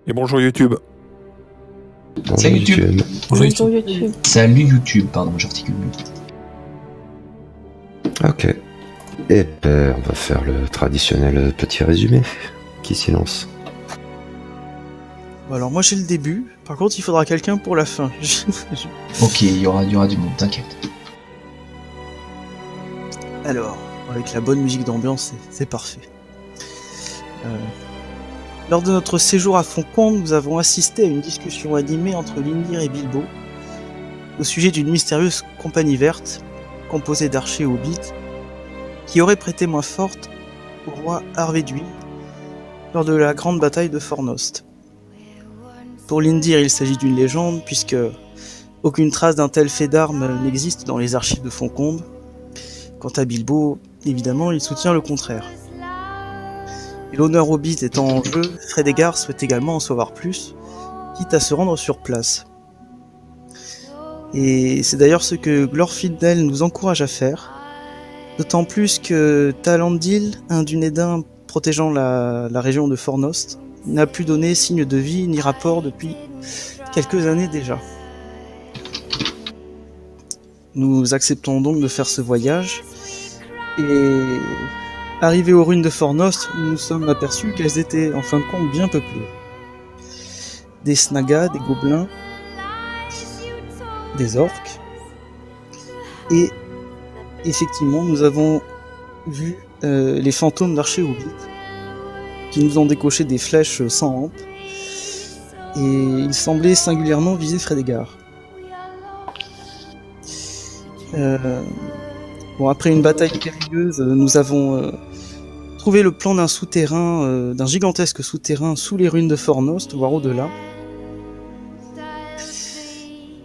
Et bonjour YouTube. Bonjour Salut YouTube. YouTube. Bonjour YouTube. Salut YouTube, pardon, j'articule mieux. Ok. Et ben, on va faire le traditionnel petit résumé. Qui s'y lance? Alors moi j'ai le début, par contre il faudra quelqu'un pour la fin. Ok, il y aura du monde, t'inquiète. Alors, avec la bonne musique d'ambiance, c'est parfait. Lors de notre séjour à Foncombe, nous avons assisté à une discussion animée entre Lindir et Bilbo au sujet d'une mystérieuse compagnie verte, composée d'archers hobbits, qui aurait prêté main forte au roi Arvéduin lors de la grande bataille de Fornost. Pour Lindir, il s'agit d'une légende, puisque aucune trace d'un tel fait d'armes n'existe dans les archives de Foncombe. Quant à Bilbo, évidemment, il soutient le contraire. Et l'honneur hobbit étant en jeu, Frédégar souhaite également en savoir plus, quitte à se rendre sur place. Et c'est d'ailleurs ce que Glorfindel nous encourage à faire, d'autant plus que Talandil, un Dunédain protégeant la région de Fornost, n'a plus donné signe de vie ni rapport depuis quelques années déjà. Nous acceptons donc de faire ce voyage, et arrivés aux ruines de Fornost, nous nous sommes aperçus qu'elles étaient en fin de compte bien peuplées. Des snagas, des gobelins, des orques, et effectivement nous avons vu les fantômes d'archers hobbits, qui nous ont décoché des flèches sans hampe, et ils semblaient singulièrement viser Frédégar. Bon, après une bataille périlleuse, nous avons trouvé le plan d'un souterrain, d'un gigantesque souterrain sous les ruines de Fornost, voire au-delà.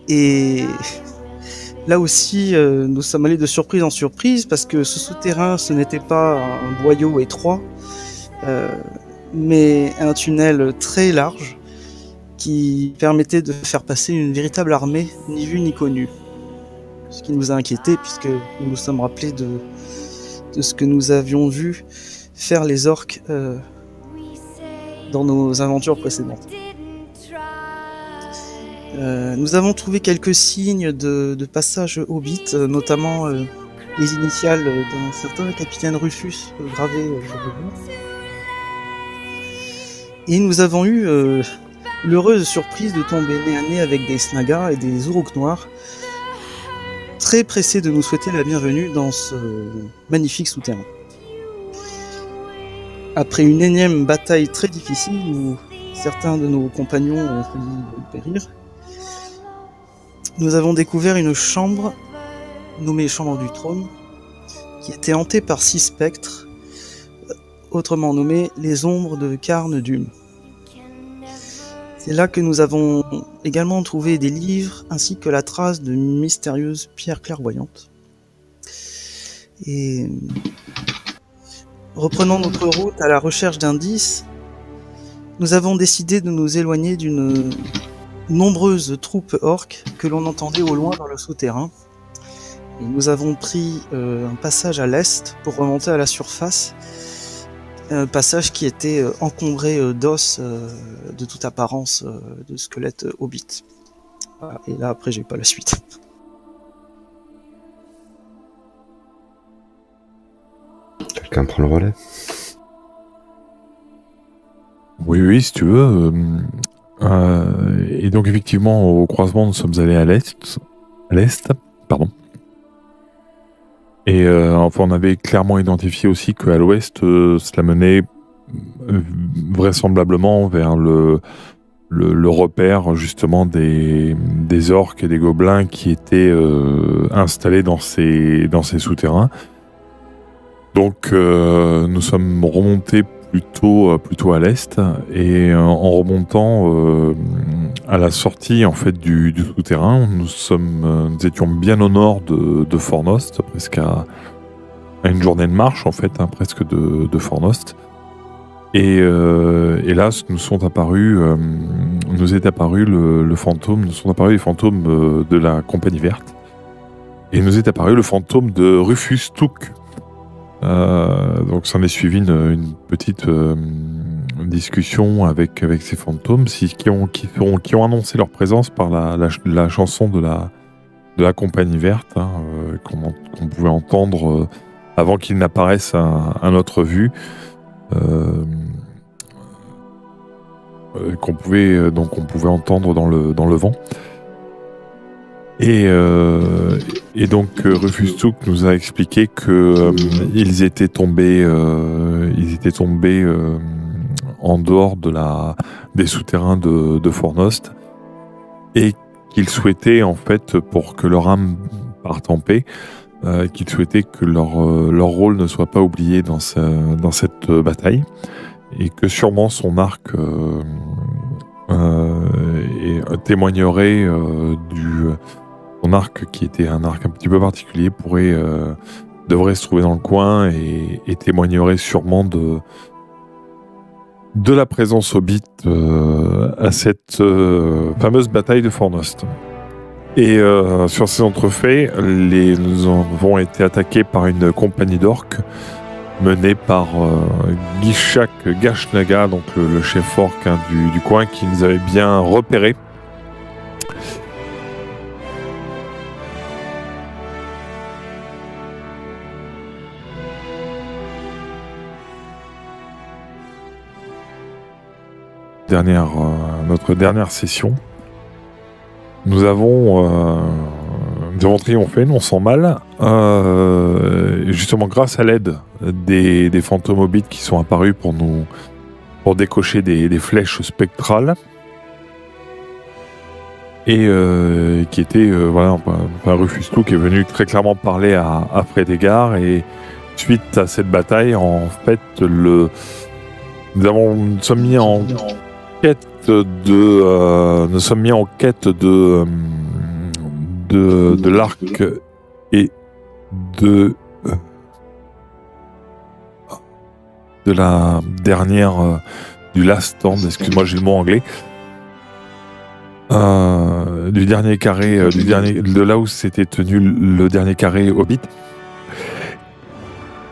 Et là aussi, nous sommes allés de surprise en surprise, parce que ce souterrain, ce n'était pas un boyau étroit, mais un tunnel très large, qui permettait de faire passer une véritable armée, ni vue ni connue. Ce qui nous a inquiétés, puisque nous nous sommes rappelés de ce que nous avions vu faire les orques dans nos aventures précédentes. Nous avons trouvé quelques signes de passage hobbit, notamment les initiales d'un certain capitaine Rufus gravées sur le mur. Et nous avons eu l'heureuse surprise de tomber nez à nez avec des snagas et des Uruk noirs, très pressés de nous souhaiter la bienvenue dans ce magnifique souterrain. Après une énième bataille très difficile, où certains de nos compagnons ont failli périr, nous avons découvert une chambre, nommée Chambre du Trône, qui était hantée par 6 spectres, autrement nommés les Ombres de Carn Dûm. C'est là que nous avons également trouvé des livres ainsi que la trace de mystérieuses pierres clairvoyantes. Et reprenant notre route à la recherche d'indices, nous avons décidé de nous éloigner d'une nombreuse troupe orque que l'on entendait au loin dans le souterrain. Et nous avons pris un passage à l'est pour remonter à la surface. Un passage qui était encombré d'os de toute apparence de squelettes hobbits. Voilà. Et là après j'ai pas la suite. Quelqu'un prend le relais? Oui, si tu veux. Et donc effectivement, au croisement, nous sommes allés à l'est, pardon. Et enfin, on avait clairement identifié aussi qu'à l'ouest, cela menait vraisemblablement vers le repère justement des orques et des gobelins qui étaient installés dans ces souterrains. Donc nous sommes remontés plutôt à l'est, et en remontant à la sortie en fait du souterrain, nous étions bien au nord de Fornost, presque à une journée de marche en fait, presque de Fornost. Et là, nous est apparu les fantômes de la Compagnie Verte, et nous est apparu le fantôme de Rufus Took. Donc s'en est suivi une petite discussion avec ces fantômes, qui ont annoncé leur présence par la chanson de la Compagnie Verte, hein, qu'on pouvait entendre avant qu'ils n'apparaissent à notre vue, qu'on pouvait entendre dans le vent. Et donc Rufus Took nous a expliqué que ils étaient tombés en dehors des souterrains de Fornost, et qu'ils souhaitaient, en fait, pour que leur âme parte en paix, qu'ils souhaitaient que leur rôle ne soit pas oublié dans cette bataille, et que sûrement son arc témoignerait son arc, qui était un arc un petit peu particulier, devrait se trouver dans le coin et témoignerait sûrement de la présence hobbit à cette fameuse bataille de Fornost. Et sur ces entrefaits, nous avons été attaqués par une compagnie d'orques menée par Gishak Gashnaga, donc le chef orc, hein, du coin, qui nous avait bien repérés. Notre dernière session, nous avons triomphé, non sans mal, justement grâce à l'aide des fantômes hobbits qui sont apparus pour décocher des flèches spectrales, et qui était Rufus Took qui est venu très clairement parler à Frédégard. Et suite à cette bataille, en fait, nous sommes mis en quête de l'arc et de la dernière du last stand, excuse-moi, j'ai le mot anglais, du dernier carré, de là où s'était tenu le dernier carré Hobbit.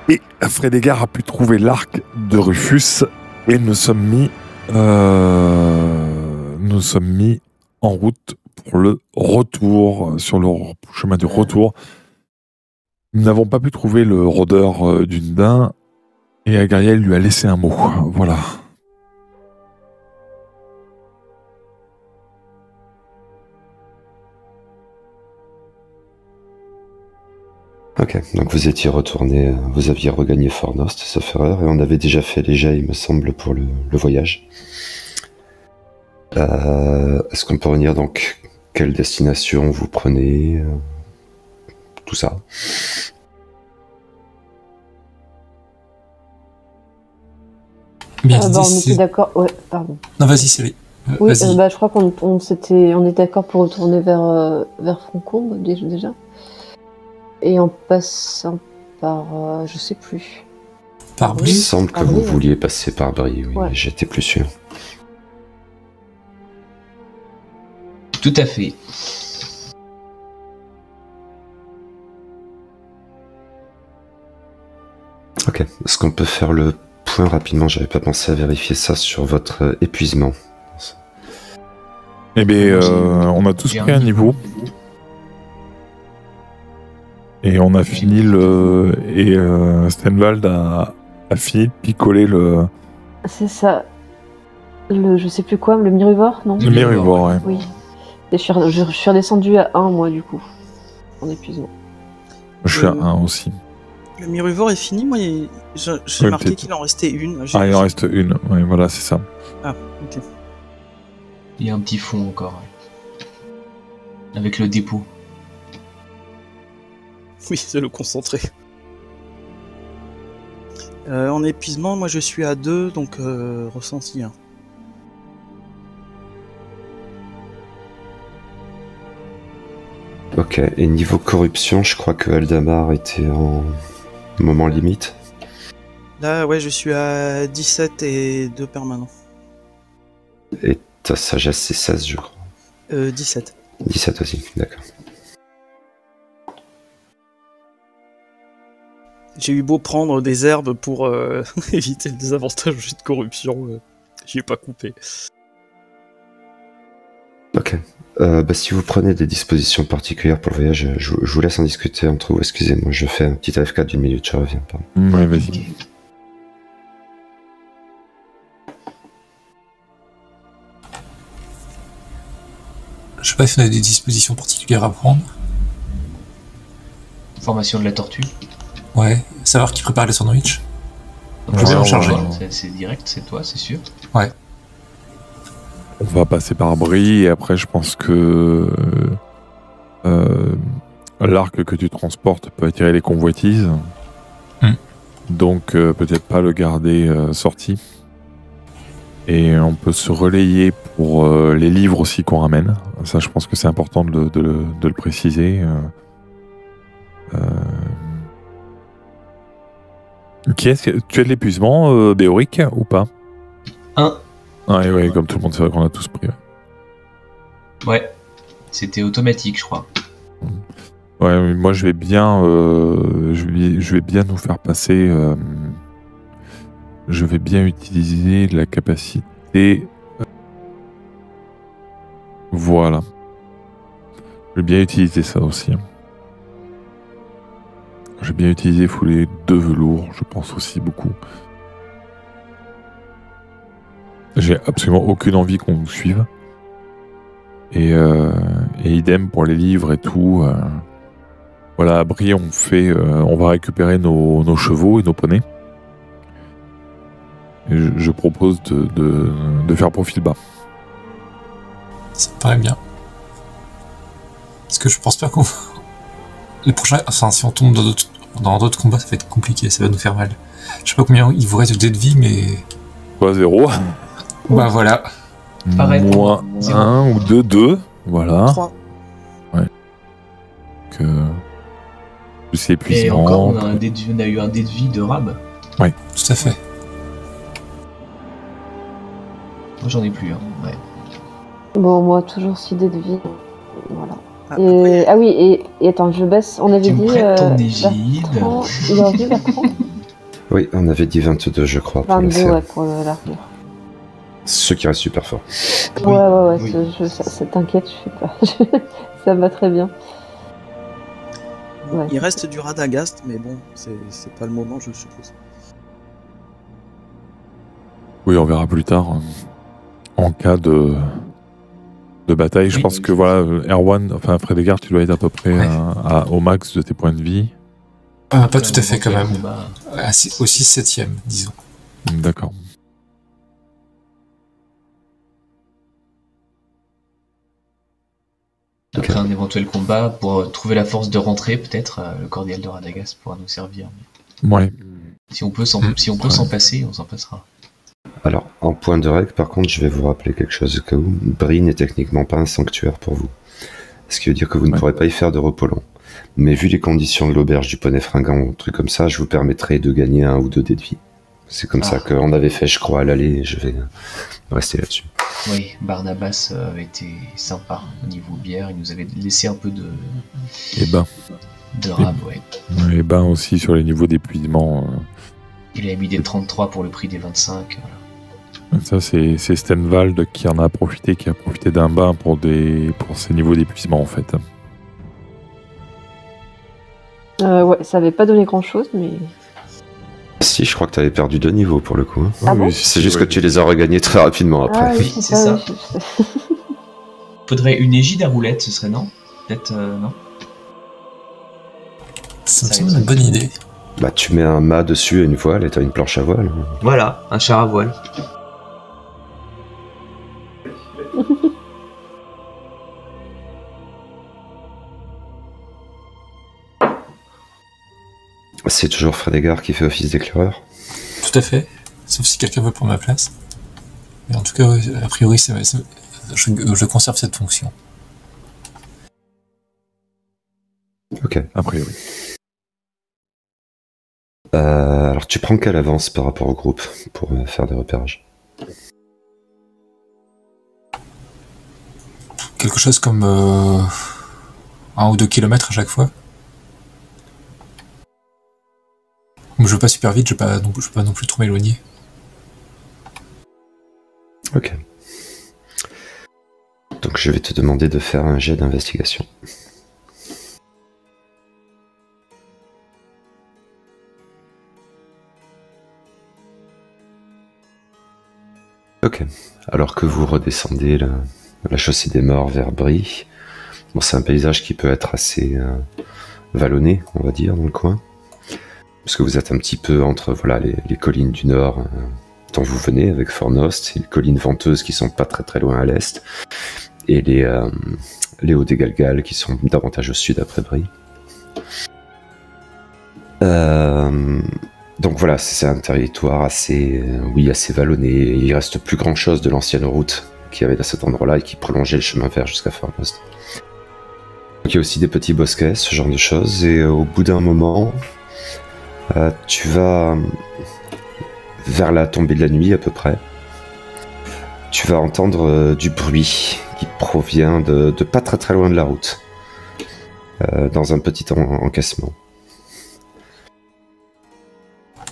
Et Frédégard a pu trouver l'arc de Rufus, et nous sommes mis en route pour le retour, sur le chemin du retour. Nous n'avons pas pu trouver le rôdeur d'Undin, et Agariel lui a laissé un mot. Voilà. Ok, donc vous étiez retourné, vous aviez regagné Fornost, sauf erreur, et on avait déjà fait les jets, il me semble, pour le voyage. Est-ce qu'on peut revenir, donc, quelle destination vous prenez, tout ça? Bien, on était d'accord. Ouais, pardon. Non, vas-y, Cyril. Oui, vas-y. je crois qu'on est d'accord pour retourner vers Foncombe déjà. Et en passant par, je sais plus. Par Il Brie. semble que vous vouliez passer par Brie, oui, Ouais. J'étais plus sûr. Tout à fait. Ok, est-ce qu'on peut faire le point rapidement? J'avais pas pensé à vérifier ça sur votre épuisement. Eh bien, on a tous pris un niveau. Et on a fini Stenwald a fini de picoler le... C'est ça. Je sais plus quoi, le Miruvor, non? Le Miruvor, ouais. Oui. Et je suis redescendu à 1, moi, du coup. En épuisement. Je suis à 1 aussi. Le Miruvor est fini, moi j'ai marqué qu'il en restait une. Ah, il en reste une, oui, voilà, c'est ça. Ah, ok. Il y a un petit fond encore. Avec le dépôt. Oui, c'est le concentré. En épuisement, moi je suis à 2, donc ressenti 1. Ok, et niveau corruption, je crois que Eldamar était en moment limite. Là, ouais, je suis à 17 et 2 permanents. Et ta sagesse, c'est 16, je crois. 17. 17 aussi, d'accord. J'ai eu beau prendre des herbes pour éviter le désavantage de corruption. J'y ai pas compté. Ok. Si vous prenez des dispositions particulières pour le voyage, je vous laisse en discuter entre vous. Excusez-moi, je fais un petit AFK d'une minute, je reviens. Pardon. Ouais, vas-y. Ok. Je sais pas si on a des dispositions particulières à prendre. Formation de la tortue. Ouais, savoir qui prépare les sandwichs. Donc, Je vais là, en charger. C'est direct, c'est toi, c'est sûr. On va passer par Brie et après je pense que l'arc que tu transportes peut attirer les convoitises. Donc peut-être pas le garder sorti. Et on peut se relayer pour les livres aussi qu'on ramène. Ça, je pense que c'est important de le préciser. Tu as de l'épuisement, Béoric, ou pas? Ouais, comme tout le monde, c'est vrai qu'on a tous pris. Ouais. C'était automatique, je crois. Ouais, mais moi je vais bien nous faire passer. Je vais bien utiliser la capacité. Voilà. Je vais bien utiliser ça aussi. Je vais bien utiliser fouler 2 velours, je pense aussi beaucoup. J'ai absolument aucune envie qu'on nous suive. Et idem pour les livres et tout. Voilà, à Brie, on va récupérer nos chevaux et nos poneys. Et je propose de faire profil bas. Ça me paraît bien. Parce que je pense pas qu'on... Les prochains... Enfin, si on tombe dans d'autres combats, ça va être compliqué, ça va nous faire mal. Je sais pas combien il vous reste de dés de vie, mais... Quoi, 0? Bah voilà. Pareil. Moins 1 ou 2, voilà. 3. Plus Et épuisement. encore, on a eu un dé de vie de Rab. Tout à fait. Moi, j'en ai plus. Hein. Ouais. Bon, moi, toujours 6 dés de vie. Voilà. Ah, Et... Ah oui, et attends, je baisse. On avait Tu me dit. prêtes ton égide. Bertrand, il est revenu, Bertrand? Oui, on avait dit 22, je crois. Pour 22, le ouais, pour l'armure. Ce qui reste super fort. Oui, Ouais, oui. ça t'inquiète, je sais pas. Ça va très bien. Ouais. Il reste du Radagast, mais bon, c'est pas le moment, je suppose. Oui, on verra plus tard. En cas de bataille, je Oui, pense oui, que voilà, Erwan, enfin Frédégard, tu dois être à peu près au max de tes points de vie. Pas tout à fait quand même. Combat. Aussi 7ème, disons. D'accord. Après un éventuel combat, pour trouver la force de rentrer, peut-être, le cordial de Radagast pourra nous servir. Ouais. Si on peut s'en passer, on s'en passera. Alors, en point de règle, par contre, je vais vous rappeler quelque chose au cas où. Brie n'est techniquement pas un sanctuaire pour vous. Ce qui veut dire que vous ne pourrez pas y faire de repos long. Mais vu les conditions de l'auberge du poney fringant ou truc comme ça, je vous permettrai de gagner 1 ou 2 dés de vie. C'est comme ça qu'on avait fait, je crois, à l'aller, et je vais rester là-dessus. Oui, Barnabas avait été sympa au niveau bière, il nous avait laissé un peu de rab, ouais. Et ben aussi sur les niveaux d'épuisement. Il avait mis des 33 pour le prix des 25. Voilà. Ça, c'est Stenvald qui en a profité, qui a profité d'un bain pour ses niveaux d'épuisement en fait. Ouais, ça avait pas donné grand chose, mais. Si, je crois que tu avais perdu 2 niveaux pour le coup. Hein. Ah bon C'est juste que tu les as regagnés très rapidement après. Ah oui, Oui, c'est ça. Faudrait une égide à roulette, ce serait non? Peut-être non? Ça me semble une bonne idée. Bah, tu mets un mât dessus et une voile et t'as une planche à voile. Voilà, un char à voile. C'est toujours Frédégard qui fait office d'éclaireur. Tout à fait. Sauf si quelqu'un veut prendre ma place. Mais en tout cas, a priori, je conserve cette fonction. Ok. A priori. Alors, tu prends quelle avance par rapport au groupe pour faire des repérages? Quelque chose comme 1 ou 2 kilomètres à chaque fois. Je veux pas super vite, je veux pas non plus trop m'éloigner. Ok. Donc je vais te demander de faire un jet d'investigation. Ok. Alors que vous redescendez la chaussée des morts vers Brie, bon, c'est un paysage qui peut être assez vallonné, on va dire, dans le coin. Parce que vous êtes un petit peu entre voilà, les collines du nord dont vous venez avec Fornost, et les collines venteuses qui sont pas très très loin à l'est, et les hauts des Galgal qui sont davantage au sud après Brie. Donc voilà, c'est un territoire assez vallonné. Il reste plus grand chose de l'ancienne route qu'il y avait à cet endroit-là et qui prolongeait le chemin vert jusqu'à Fornost. Donc il y a aussi des petits bosquets, ce genre de choses, et au bout d'un moment, tu vas vers la tombée de la nuit à peu près. Tu vas entendre du bruit qui provient de pas très très loin de la route, dans un petit encaissement.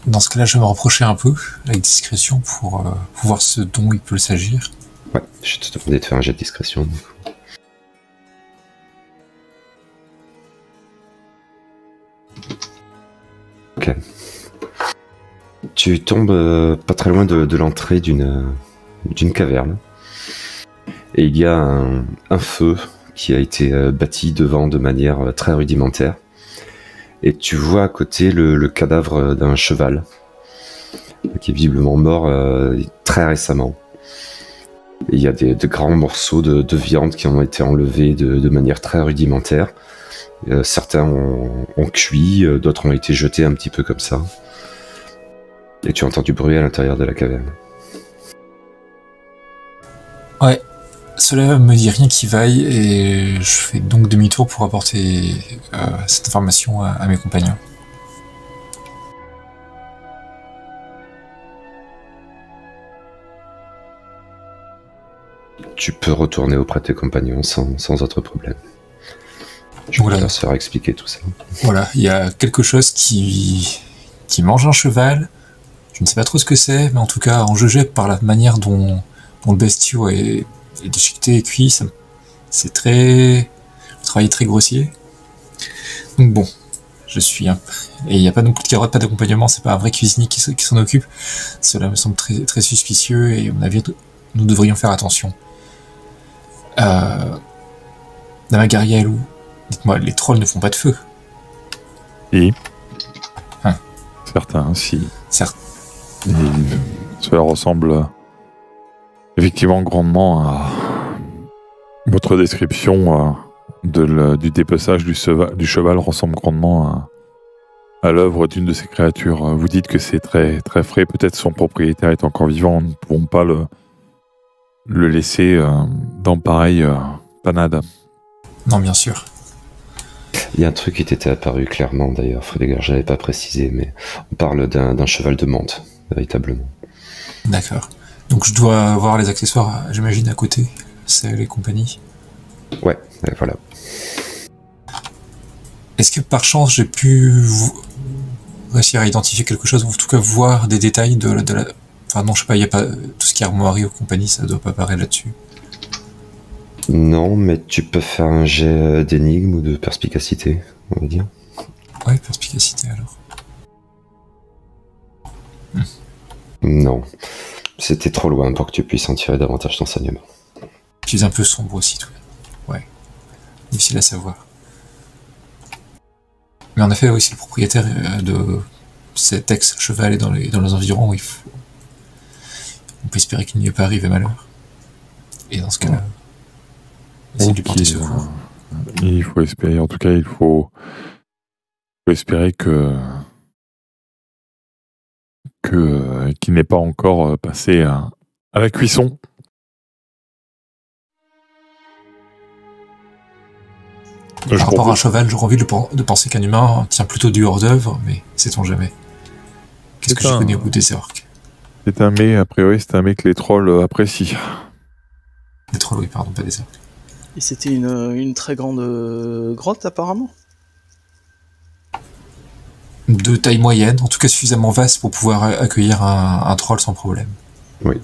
Dans ce cas-là, je vais me rapprocher un peu, avec discrétion, pour voir ce dont il peut s'agir. Ouais, je vais te demander de faire un jet de discrétion. Du coup. Ok. Tu tombes pas très loin de l'entrée d'une caverne. Et il y a un feu qui a été bâti devant de manière très rudimentaire. Et tu vois à côté le cadavre d'un cheval qui est visiblement mort très récemment. Et il y a de grands morceaux de viande qui ont été enlevés de manière très rudimentaire. Certains ont cuit, d'autres ont été jetés un petit peu comme ça. Et tu entends du bruit à l'intérieur de la caverne. Ouais, cela me dit rien qui vaille et je fais donc demi-tour pour apporter cette information à mes compagnons. Tu peux retourner auprès de tes compagnons sans autre problème. Je vais te faire expliquer tout ça. Voilà, il y a quelque chose qui mange un cheval. Je ne sais pas trop ce que c'est, mais en tout cas, en jugeant par la manière dont le bestiau est déchiqueté et cuit, c'est très... le travail est très grossier. Donc bon, je suis un... Et il n'y a pas non plus de carotte, pas d'accompagnement, c'est pas un vrai cuisinier qui s'en occupe. Cela me semble très, très suspicieux et à mon avis, nous devrions faire attention. Dame Garielou, dites-moi, les trolls ne font pas de feu? Si. Certains, si. Certes. Et cela ressemble effectivement grandement à votre description du dépeçage du cheval ressemble grandement à l'œuvre d'une de ces créatures. Vous dites que c'est très, très frais, peut-être son propriétaire est encore vivant, nous ne pouvons pas le laisser dans pareille panade. Non, bien sûr. Il y a un truc qui t'était apparu clairement d'ailleurs, Frédéric, je n'avais pas précisé, mais on parle d'un cheval de monte, véritablement. D'accord. Donc je dois avoir les accessoires, j'imagine, à côté, c'est les compagnies. Ouais, voilà. Est-ce que par chance j'ai pu réussir à identifier quelque chose, ou en tout cas voir des détails de la... Enfin non, je sais pas, il n'y a pas tout ce qui est armoirie ou compagnie, ça doit pas apparaître là-dessus. Non, mais tu peux faire un jet d'énigme ou de perspicacité, on va dire. Ouais, perspicacité alors. Non, c'était trop loin pour que tu puisses en tirer davantage d'enseignements. Je suis un peu sombre aussi, tout. Ouais, difficile à savoir. Mais en effet, oui, c'est le propriétaire de cet ex-cheval est dans les environs, on peut espérer qu'il n'y ait pas arrivé malheur. Et dans ce cas-là, essayer de lui porter secours. Il faut espérer, en tout cas, il faut espérer qu'il n'est pas encore passé à la cuisson. Par rapport à un cheval, j'aurais envie de penser qu'un humain tient plutôt du hors-d'œuvre, mais sait-on jamais. Qu'est-ce que je connais au bout des orques? C'est un mets, a priori, c'est un mets que les trolls apprécient. Les trolls, oui, pardon, pas des orques. Et c'était une très grande grotte, apparemment? De taille moyenne, en tout cas suffisamment vaste pour pouvoir accueillir un troll sans problème. Oui.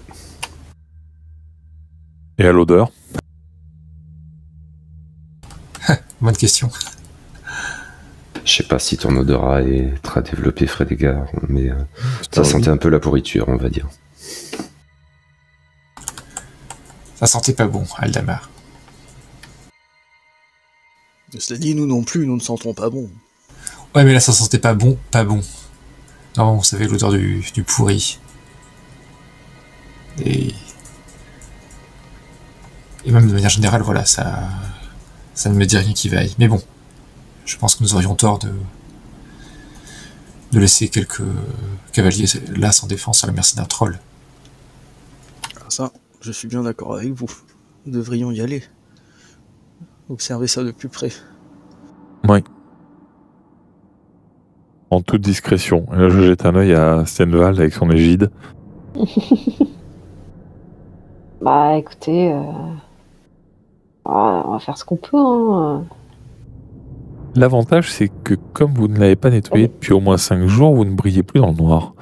Et à l'odeur? Bonne question. Je sais pas si ton odorat est très développé, Frédégard, mais ça oui. sentait un peu la pourriture, on va dire. Ça sentait pas bon, Aldamar. Cela dit, nous non plus, nous ne sentons pas bon. Ouais, mais là, ça sentait pas bon, pas bon. Non, vous savez, l'odeur du pourri. Et même de manière générale, voilà, ça ne me dit rien qui vaille. Mais bon, je pense que nous aurions tort de laisser quelques cavaliers là sans défense à la merci d'un troll. Ah, ça, je suis bien d'accord avec vous. Nous devrions y aller. Observer ça de plus près. Oui. En toute discrétion. Et là, je jette un œil à Stenvald avec son égide. Bah écoutez, on va faire ce qu'on peut. Hein. L'avantage, c'est que comme vous ne l'avez pas nettoyé depuis au moins 5 jours, vous ne brillez plus dans le noir.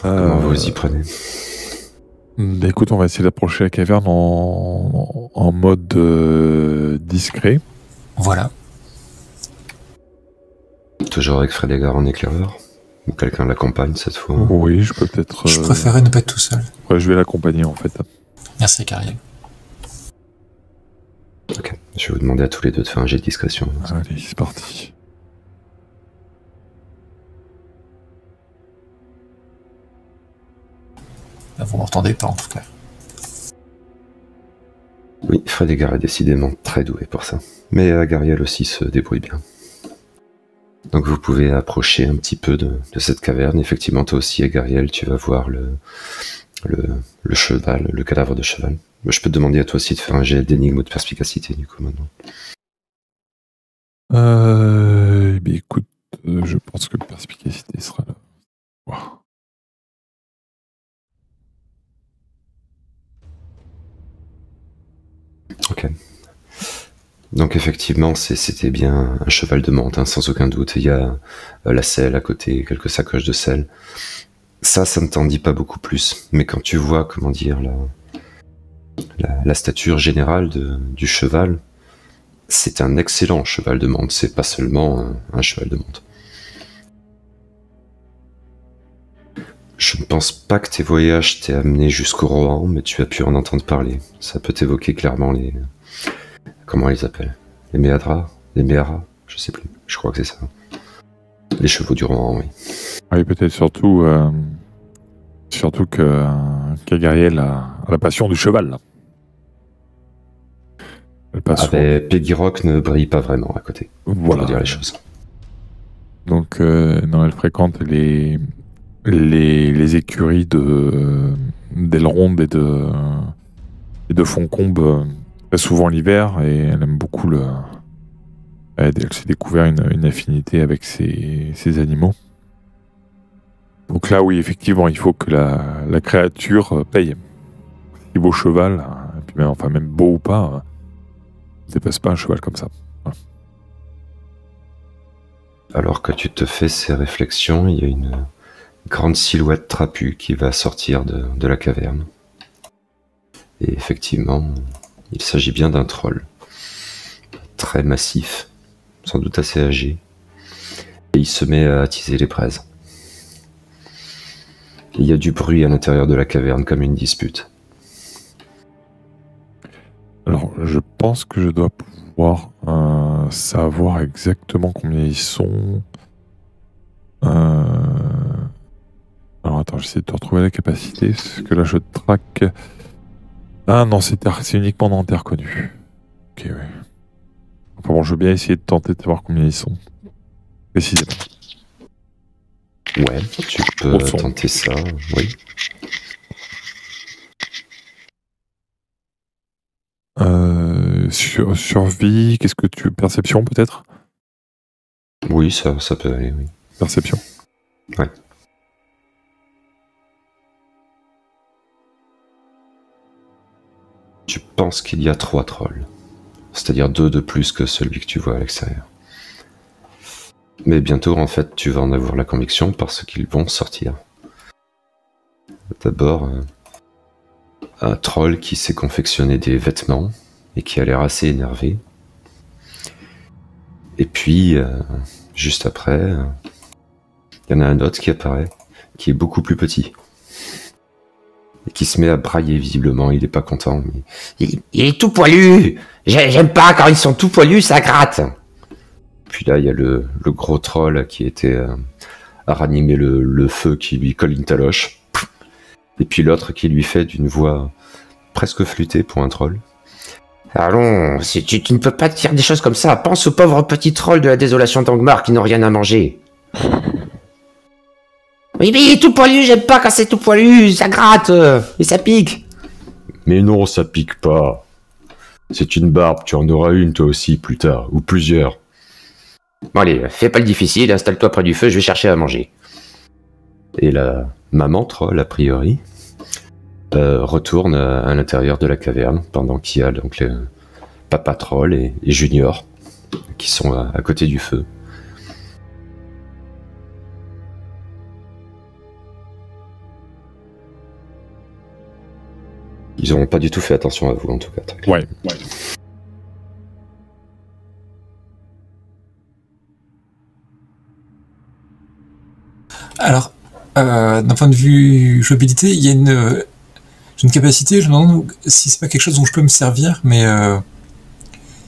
Comment vous y prenez? Écoute, on va essayer d'approcher la caverne en mode discret. Voilà. Toujours avec Frédégard en éclaireur? Ou quelqu'un l'accompagne cette fois? Oui, je peux peut-être... Je préférais ne pas être tout seul. Ouais, je vais l'accompagner en fait. Merci, Cariel. Ok, je vais vous demander à tous les deux de faire un jet de discrétion. Allez, c'est parti. Là, vous m'entendez pas, en tout cas. Oui, Frédégard est décidément très doué pour ça. Mais Gariel aussi se débrouille bien. Donc vous pouvez approcher un petit peu de cette caverne. Effectivement, toi aussi, Gariel, tu vas voir le cheval, le cadavre de cheval. Je peux te demander à toi aussi de faire un jet d'énigme ou de perspicacité, du coup, maintenant. Eh bien, écoute, je pense que le perspicacité sera là. Wow. Ok. Donc effectivement, c'était bien un cheval de menthe, hein, sans aucun doute. Il y a la selle à côté, quelques sacoches de sel. Ça ne t'en dit pas beaucoup plus. Mais quand tu vois, comment dire, la stature générale du cheval, c'est un excellent cheval de menthe. C'est pas seulement un cheval de menthe. Je ne pense pas que tes voyages t'aient amené jusqu'au Rohan, mais tu as pu en entendre parler. Ça peut évoquer clairement les... Comment on les appelle? Les Méadras? Les Méharas? Je sais plus. Je crois que c'est ça. Les chevaux du Rohan, oui. Oui, peut-être surtout que Gariel a la passion du cheval. Là. Peggy Rock ne brille pas vraiment à côté. Voilà. Pour dire les choses. Donc, non, elle fréquente les écuries d'Elrond et de Foncombe très souvent l'hiver, et elle aime beaucoup elle s'est découvert une affinité avec ces animaux. Donc là, oui, effectivement, il faut que la créature paye. Si beau cheval, et puis même beau ou pas, ne dépasse pas un cheval comme ça. Voilà. Alors que tu te fais ces réflexions, il y a une grande silhouette trapue qui va sortir de la caverne. Et effectivement, il s'agit bien d'un troll. Très massif, sans doute assez âgé. Et il se met à attiser les braises. Il y a du bruit à l'intérieur de la caverne, comme une dispute. Alors, je pense que je dois pouvoir savoir exactement combien ils sont. Alors, attends, j'essaie de te retrouver la capacité, parce que là, je traque... Ah non, c'est uniquement dans terre connue. Ok, ouais. Enfin bon, je veux bien essayer de tenter de savoir combien ils sont. Précisément. Ouais, tu peux tenter ça, oui. Survie, qu'est-ce que tu... Perception, peut-être? Oui, ça peut aller, oui. Perception. Ouais. Tu penses qu'il y a 3 trolls. C'est-à-dire 2 de plus que celui que tu vois à l'extérieur. Mais bientôt, en fait, tu vas en avoir la conviction parce qu'ils vont sortir. D'abord, un troll qui s'est confectionné des vêtements et qui a l'air assez énervé. Et puis, juste après, il y en a un autre qui apparaît, qui est beaucoup plus petit. Et qui se met à brailler visiblement, il est pas content. Mais... Il est tout poilu. J'aime pas quand ils sont tout poilus, ça gratte. Puis là, il y a le gros troll qui était à ranimer le feu, qui lui colle une taloche. Et puis l'autre qui lui fait d'une voix presque flûtée pour un troll. Allons, tu ne peux pas te dire des choses comme ça. Pense aux pauvres petits trolls de la désolation d'Angmar qui n'ont rien à manger. Oui, mais il est tout poilu, j'aime pas quand c'est tout poilu, ça gratte et ça pique. Mais non, ça pique pas. C'est une barbe, tu en auras une toi aussi plus tard, ou plusieurs. Bon allez, fais pas le difficile, installe-toi près du feu, je vais chercher à manger. Et la maman troll, a priori, retourne à l'intérieur de la caverne, pendant qu'il y a donc le papa troll et Junior, qui sont à côté du feu. Ils n'auront pas du tout fait attention à vous, en tout cas. Ouais. Alors, d'un point de vue jouabilité, il y a j'ai une capacité, je me demande si c'est pas quelque chose dont je peux me servir, mais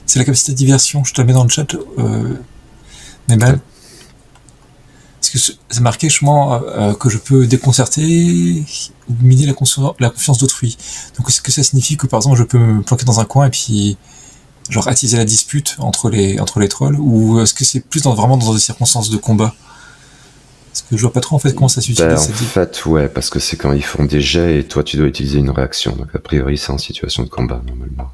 c'est la capacité de diversion. Je te la mets dans le chat, Nemal. Parce que c'est marqué justement que je peux déconcerter ou miner la confiance d'autrui. Donc est-ce que ça signifie que par exemple je peux me planquer dans un coin et puis genre attiser la dispute entre les trolls, ou est-ce que c'est plus vraiment dans des circonstances de combat? Parce que je vois pas trop en fait comment ça s'utilise. En fait, ouais, parce que c'est quand ils font des jets et toi tu dois utiliser une réaction. Donc a priori c'est en situation de combat normalement.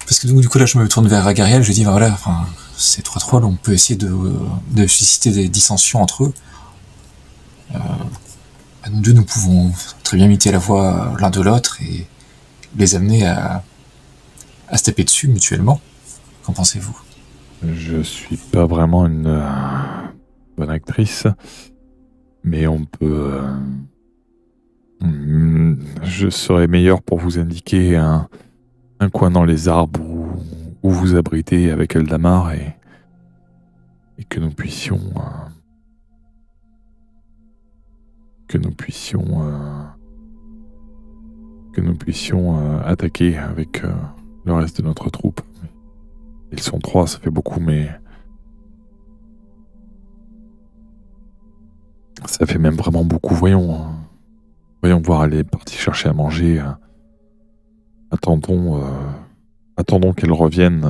Parce que du coup là je me tourne vers Agariel, je lui dis voilà, enfin, ces trois trolls, on peut essayer de susciter des dissensions entre eux. Nous deux, nous pouvons très bien imiter la voix l'un de l'autre et les amener à se taper dessus mutuellement. Qu'en pensez-vous? Je suis pas vraiment une bonne actrice, mais on peut... je serais meilleur pour vous indiquer un coin dans les arbres où vous abritez avec Eldamar et que nous puissions attaquer avec le reste de notre troupe. Ils sont 3, ça fait beaucoup, mais ça fait même vraiment beaucoup. Voyons voir, elle est partie chercher à manger. Attendons qu'elle revienne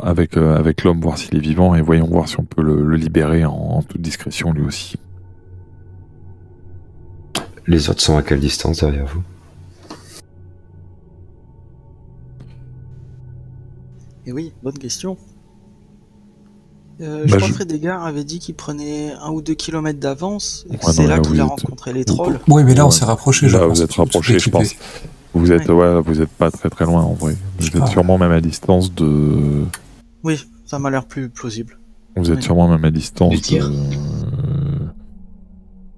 avec l'homme, voir s'il est vivant, et voyons voir si on peut le libérer en toute discrétion lui aussi. Les autres sont à quelle distance derrière vous? Et oui, bonne question. Je crois que Frédégard avait dit qu'il prenait 1 ou 2 kilomètres d'avance, et que c'est là qu'il a rencontré les trolls. Oui, mais là on s'est rapproché. Là vous êtes rapprochés, je pense. Vous êtes pas très loin en vrai. Vous êtes sûrement même à distance de... Oui, ça m'a l'air plus plausible. Vous êtes sûrement même à distance de tir.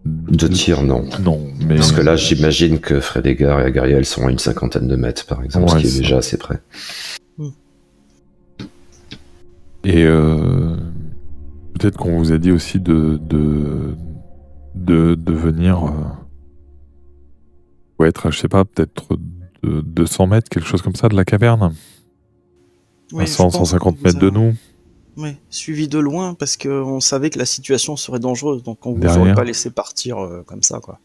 De tir, non. Non, mais... Parce que là, j'imagine que Frédégard et Agariel sont à une 50aine de mètres, par exemple, ce qui est déjà assez près. Et peut-être qu'on vous a dit aussi de venir... être, je sais pas, peut-être de 200 mètres, quelque chose comme ça, de la caverne. Oui, à 150 mètres de nous. Oui, suivi de loin, parce qu'on savait que la situation serait dangereuse, donc on vous aurait pas laissé partir comme ça, quoi.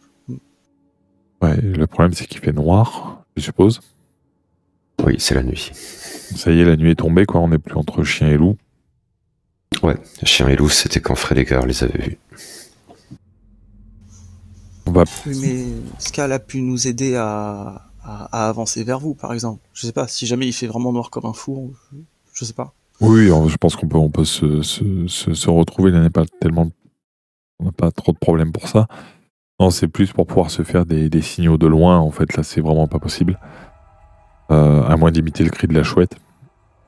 Ouais, le problème c'est qu'il fait noir, je suppose. Oui, c'est la nuit. Ça y est, la nuit est tombée, quoi, on n'est plus entre chien et loup. Ouais, chien et loup, c'était quand Frédégard les avait vus. Oui, mais Skal a pu nous aider à avancer vers vous, par exemple. Je sais pas, si jamais il fait vraiment noir comme un four, je sais pas. Oui, je pense qu'on peut se retrouver. On n'a pas trop de problèmes pour ça. Non, c'est plus pour pouvoir se faire des signaux de loin. En fait, là, c'est vraiment pas possible. À moins d'imiter le cri de la chouette.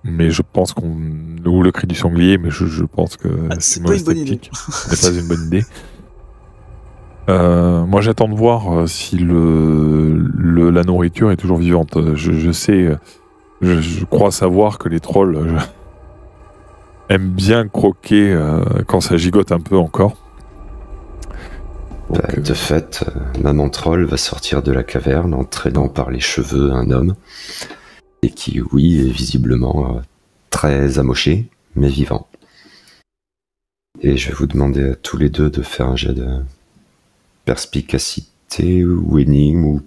Mais je pense ou le cri du sanglier, mais je pense que c'est pas une bonne idée. Ce n'est pas une bonne idée. Moi, j'attends de voir si la nourriture est toujours vivante. Je sais, je crois savoir que les trolls aiment bien croquer quand ça gigote un peu encore. Donc, de fait, Maman Troll va sortir de la caverne en traînant par les cheveux un homme, et qui, oui, est visiblement très amoché, mais vivant. Et je vais vous demander à tous les deux de faire un jet de perspicacité ou énigme, ou...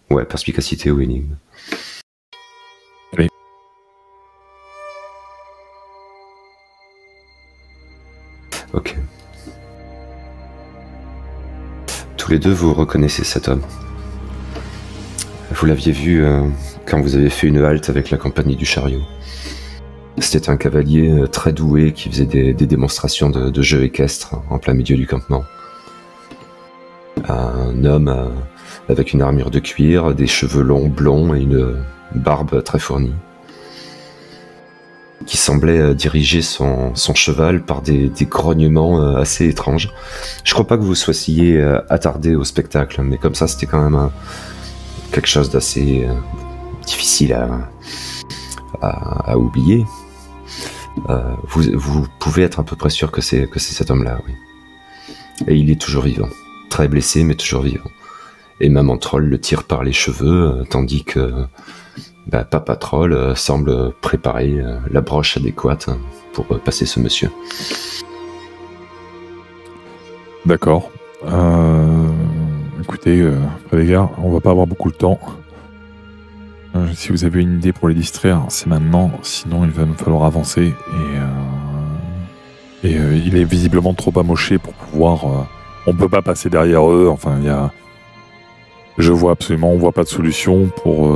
Ouais, perspicacité ou énigme. Oui. Ok. Tous les deux, vous reconnaissez cet homme. Vous l'aviez vu quand vous avez fait une halte avec la compagnie du chariot. C'était un cavalier très doué qui faisait des démonstrations de jeux équestres en plein milieu du campement. Un homme avec une armure de cuir, des cheveux longs blonds et une barbe très fournie, qui semblait diriger son cheval par des grognements assez étranges. Je crois pas que vous soyez attardé au spectacle, mais comme ça, c'était quand même quelque chose d'assez difficile à oublier. Vous pouvez être à peu près sûr que c'est cet homme-là, oui. Et il est toujours vivant. Très blessé, mais toujours vivant. Et Maman Troll le tire par les cheveux, tandis que Papa Troll semble préparer la broche adéquate pour passer ce monsieur. D'accord. Écoutez, les gars, on va pas avoir beaucoup de temps. Si vous avez une idée pour les distraire, c'est maintenant. Sinon, il va nous falloir avancer. Et il est visiblement trop amoché pour pouvoir... on peut pas passer derrière eux. Enfin, il y a... on voit pas de solution pour...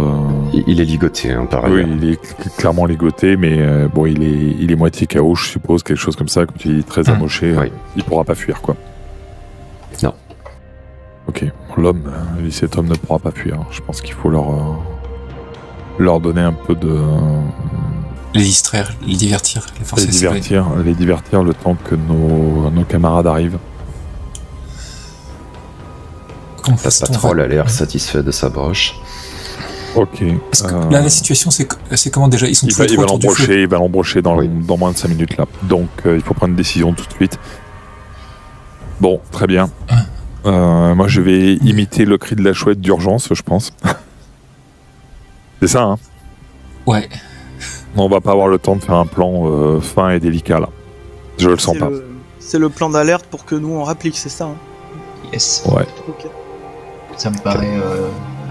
Il est ligoté, hein, par ailleurs. Oui, il est clairement ligoté, mais bon, il est moitié KO, je suppose, quelque chose comme ça, comme tu dis, très amoché. Oui. Il pourra pas fuir, quoi. Non. Ok, l'homme, cet homme ne pourra pas fuir. Je pense qu'il faut leur donner un peu de... Les distraire, les divertir, les forcer les divertir le temps que nos camarades arrivent. Papa Troll a l'air satisfait de sa broche. Ok. Là, la situation, c'est comment déjà? Ils sont tous les trois autour du feu. Il va l'embrocher dans moins de 5 minutes là. Donc, il faut prendre une décision tout de suite. Bon, très bien. Moi, je vais imiter le cri de la chouette d'urgence, je pense. C'est ça, hein? Ouais. On va pas avoir le temps de faire un plan fin et délicat là. Je le sens pas. C'est le plan d'alerte pour que nous on rapplique, c'est ça, hein? Yes. Ouais. Ok. Ça me paraît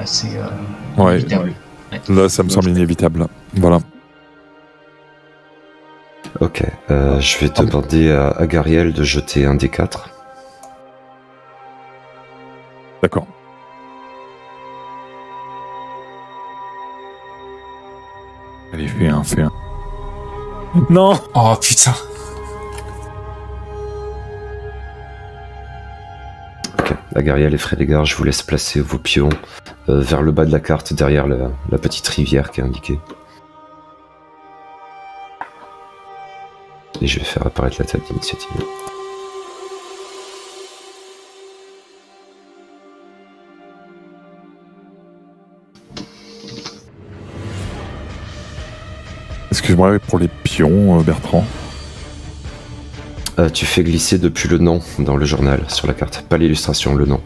assez Ouais. inévitable. Ouais. Là, ça me semble inévitable. Voilà. Ok. Je vais demander à Gariel de jeter un des 4. D'accord. Allez, fais un. Non! Oh putain! Ok. Agariel et Frédégard, je vous laisse placer vos pions vers le bas de la carte, derrière la petite rivière qui est indiquée. Et je vais faire apparaître la table d'initiative. Excuse-moi pour les pions, Bertrand. Tu fais glisser depuis le nom dans le journal, sur la carte. Pas l'illustration, le nom.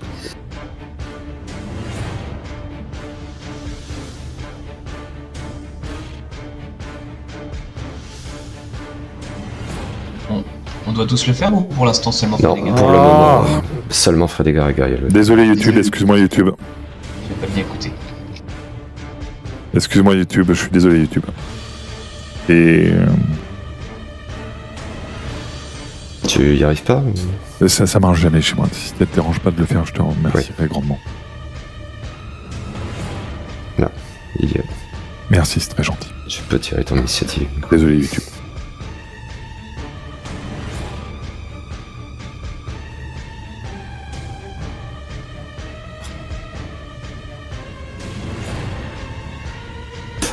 On doit tous le faire ou pour l'instant seulement Non, Frédégard? pour le moment, seulement Frédégard et Gariel. Désolé YouTube, excuse-moi YouTube. Je vais pas bien écouter. Excuse-moi YouTube, je suis désolé YouTube. Et... Tu y arrives pas? Ça marche jamais chez moi. Si ça te dérange pas de le faire, je te remercierai grandement. Non, il y est. Merci, c'est très gentil. Tu peux tirer ton initiative. Désolé YouTube.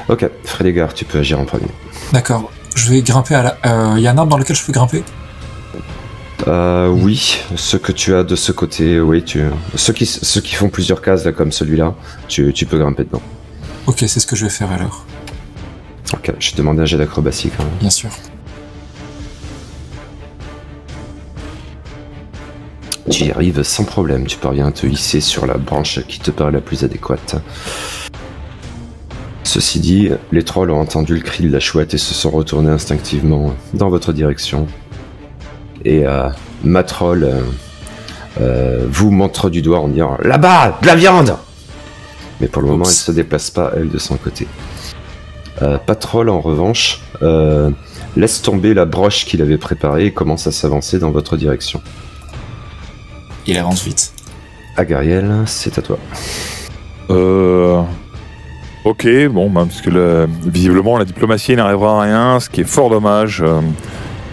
Ok, Frédégard, tu peux agir en premier. D'accord. Je vais grimper à la... y a un arbre dans lequel je peux grimper? Oui, ceux que tu as de ce côté, oui, ceux qui font plusieurs cases, là, comme celui-là, tu peux grimper dedans. Ok, c'est ce que je vais faire alors. Ok, je vais demander un jet d'acrobatie quand même. Bien sûr. Tu y arrives sans problème, tu parviens à te hisser sur la branche qui te paraît la plus adéquate. Ceci dit, les trolls ont entendu le cri de la chouette et se sont retournés instinctivement dans votre direction. Et ma troll vous montre du doigt en disant « Là-bas, de la viande !» Mais pour le moment, elle ne se déplace pas, elle, de son côté. Patrol, en revanche, laisse tomber la broche qu'il avait préparée et commence à s'avancer dans votre direction. Il avance vite. Agariel, c'est à toi. Ok, bon, bah, parce que visiblement la diplomatie n'arrivera à rien, ce qui est fort dommage.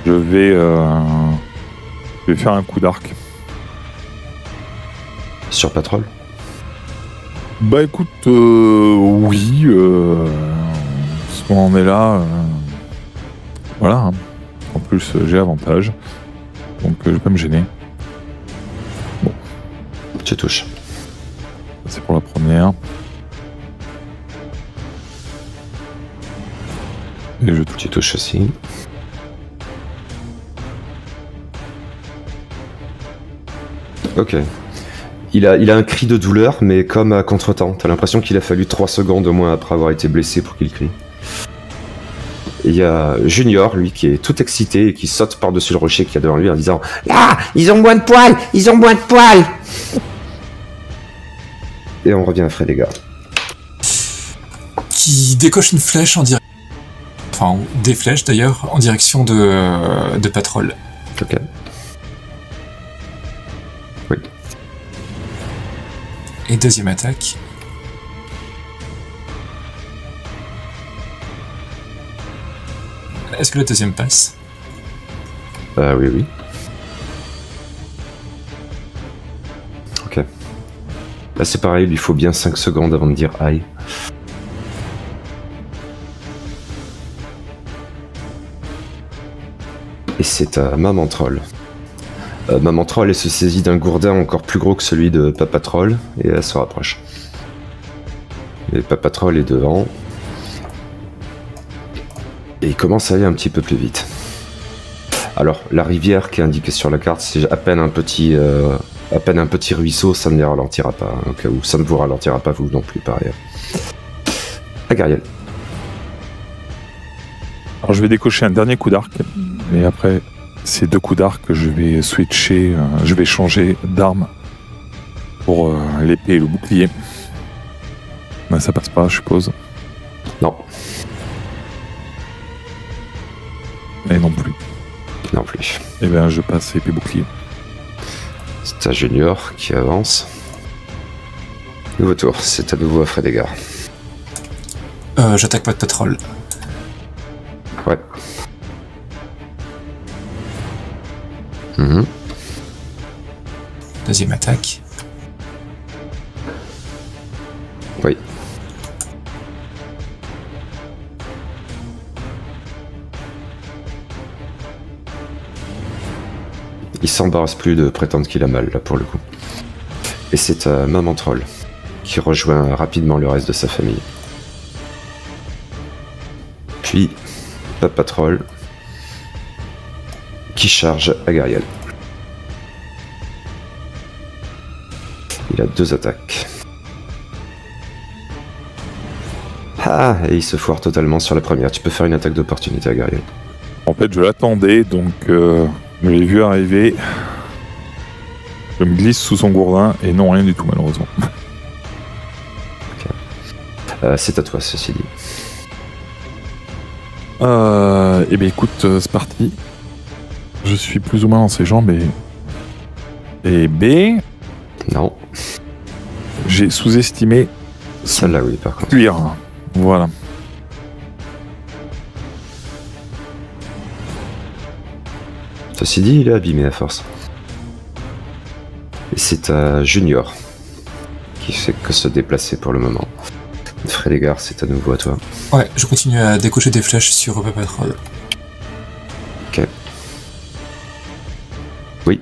Je vais faire un coup d'arc. Sur Patrol? Bah écoute, oui, si on en est là, voilà. Hein. En plus, j'ai avantage, donc je vais pas me gêner. Bon. Tu touches. C'est pour la première. Et je touche. Tu touches aussi. Ok. Il a un cri de douleur, mais comme à contre-temps. T'as l'impression qu'il a fallu 3 secondes au moins après avoir été blessé pour qu'il crie. Et il y a Junior, lui, qui est tout excité et qui saute par-dessus le rocher qu'il y a devant lui en disant « Là, ils ont moins de poils! Ils ont moins de poils !» Et on revient à Frédégard. Qui décoche une flèche en direction... Enfin, des flèches d'ailleurs, en direction de Patrol. Ok. Oui. Et deuxième attaque. Est-ce que la deuxième passe? Oui, oui. Ok. Là, c'est pareil, il lui faut bien 5 secondes avant de dire aïe. Et c'est à Maman Troll. Maman Troll, elle se saisit d'un gourdin encore plus gros que celui de Papa Troll et elle se rapproche. Et Papa Troll est devant. Et il commence à aller un petit peu plus vite. Alors, la rivière qui est indiquée sur la carte, c'est à peine un petit ruisseau, ça ne les ralentira pas, hein, au cas où ça ne vous ralentira pas vous non plus par ailleurs. Agariel. Alors je vais décocher un dernier coup d'arc, et après ces 2 coups d'arc, je vais switcher, je vais changer d'arme pour l'épée et le bouclier. Ben, ça passe pas, je suppose. Non. Et non plus. Non plus. Et bien je passe épée bouclier. C'est à Junior qui avance. Nouveau tour, c'est à nouveau à Frédégard. J'attaque pas de Patrol. Ouais. Mhm. Deuxième attaque. Oui. Il s'embarrasse plus de prétendre qu'il a mal, là, pour le coup. Et c'est à Maman Troll, qui rejoint rapidement le reste de sa famille. Puis, Papa Troll, qui charge Agariel. Il a 2 attaques. Ah, et il se foire totalement sur la première. Tu peux faire une attaque d'opportunité, Agariel. En fait, je l'attendais, donc je l'ai vu arriver. Je me glisse sous son gourdin, et non, rien du tout, malheureusement. Okay. C'est à toi, ceci dit. Eh bien, écoute, c'est parti. Je suis plus ou moins dans ses jambes, et B. Non. J'ai sous-estimé son Celle-là, oui, par contre. cuir. Voilà. Ceci dit, il est abîmé à force. Et c'est à Junior qui fait que se déplacer pour le moment. Frédégard, c'est à nouveau à toi. Ouais, je continue à décocher des flèches sur Papa Patrol. Ok. Oui.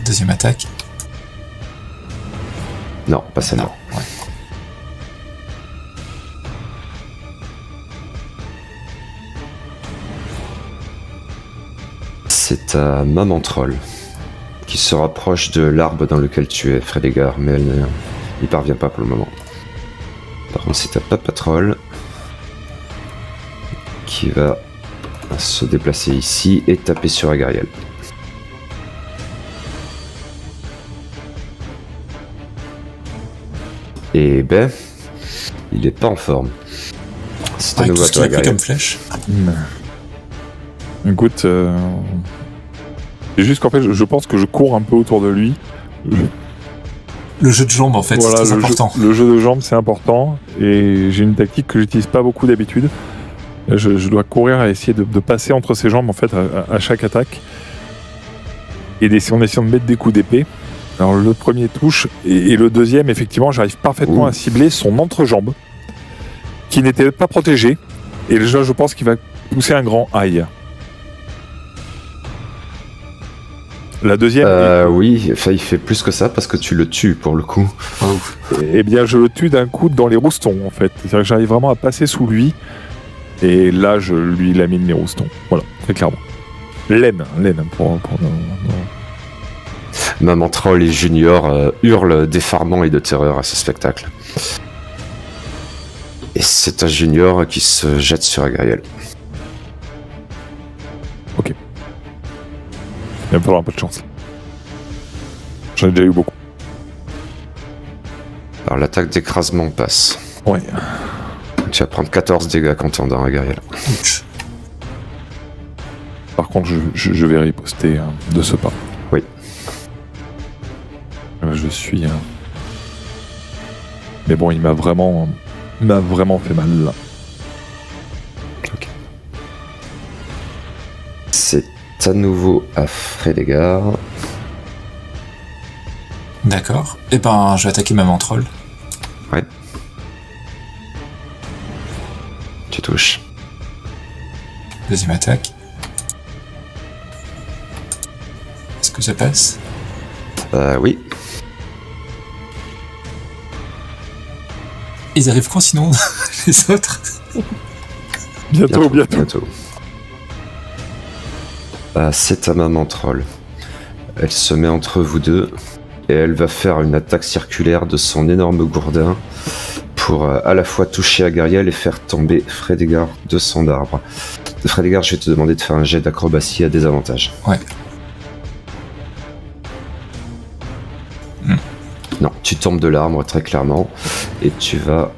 Deuxième attaque. Non, pas celle-là. Non, ouais. C'est à Maman Troll qui se rapproche de l'arbre dans lequel tu es, Frédégard, mais elle n'y parvient pas pour le moment. Par contre, c'est à Papa Troll qui va se déplacer ici et taper sur Agariel. Et ben, il est pas en forme. C'est à Avec nouveau tout à ce qu'il toi, a pris Agariel. comme flèche. Écoute, c'est juste qu'en fait, je pense que je cours un peu autour de lui. Le jeu de jambes, en fait, Voilà, c'est très important. le jeu de jambes, c'est important. Et j'ai une tactique que j'utilise pas beaucoup d'habitude. Je dois courir à essayer de passer entre ses jambes, en fait, à chaque attaque. Et en essayant de mettre des coups d'épée. Alors, le premier touche, et le deuxième, effectivement, j'arrive parfaitement à cibler son entrejambe, qui n'était pas protégé. Et déjà, je pense qu'il va pousser un grand aïe. La deuxième, Oui, enfin, il fait plus que ça parce que tu le tues pour le coup. eh bien, je le tue d'un coup dans les roustons, en fait. C'est-à-dire que j'arrive vraiment à passer sous lui. Et là, je lui lamine les roustons. Voilà, très clairement. Laine pour Maman Troll et Junior hurlent d'effarement et de terreur à ce spectacle. Et c'est un Junior qui se jette sur Agariel. Il va me falloir un peu de chance. J'en ai déjà eu beaucoup. Alors l'attaque d'écrasement passe. Ouais. Tu vas prendre 14 dégâts contendant Agariel. Ouch. Par contre, je vais riposter de ce pas. Oui. Je suis... Mais bon, il m'a vraiment fait mal, là. Ok. C'est à nouveau à Frédégard. D'accord. Et ben, je vais attaquer Maman Troll. Ouais. Tu touches. Deuxième attaque. Est-ce que ça passe? Oui. Ils arrivent quand sinon, les autres? Bientôt. C'est à Maman Troll. Elle se met entre vous deux et elle va faire une attaque circulaire de son énorme gourdin pour à la fois toucher Agariel et faire tomber Frédégard de son arbre. Frédégard, je vais te demander de faire un jet d'acrobatie à désavantage. Ouais. Non, tu tombes de l'arbre très clairement et tu vas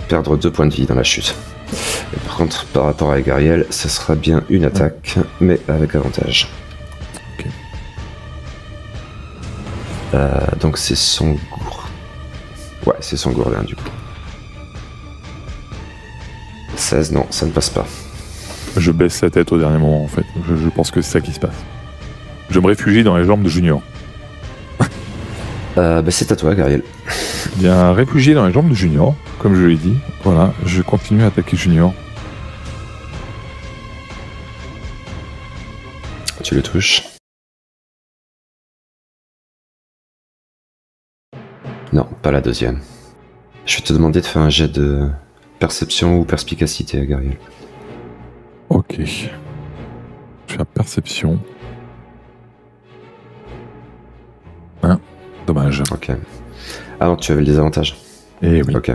perdre 2 points de vie dans la chute. Et par contre, par rapport à Agariel, ça sera bien une attaque, mais avec avantage. Ok. Donc c'est son gourdin. Ouais, c'est son gourdin du coup. 16, non, ça ne passe pas. Je baisse sa tête au dernier moment, en fait. Je pense que c'est ça qui se passe. Je me réfugie dans les jambes de Junior. C'est à toi, Agariel. Bien, réfugié dans les jambes de Junior, comme je l'ai dit. Voilà, je continue à attaquer Junior. Tu le touches. Non, pas la deuxième. Je vais te demander de faire un jet de perception ou perspicacité, Agariel. Ok. Je fais la perception. Dommage. Ok. Ah non, tu avais le désavantage. Eh oui. Ok.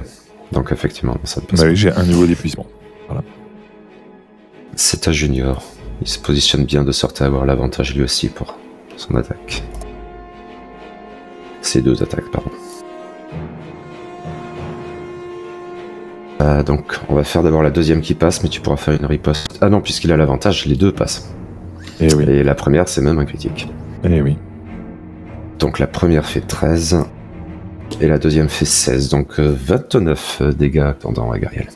Donc effectivement, ça ne passe Bah pas. oui, j'ai un niveau d'épuisement. C'est à Junior. Il se positionne bien de sorte à avoir l'avantage lui aussi pour son attaque. Ses 2 attaques, pardon. Donc, on va faire d'abord la deuxième qui passe, mais tu pourras faire une riposte. Ah non, puisqu'il a l'avantage, les 2 passent. Eh oui. Et la première, c'est même un critique. Eh oui. Donc la première fait 13, et la deuxième fait 16, donc 29 dégâts pendant Agariel.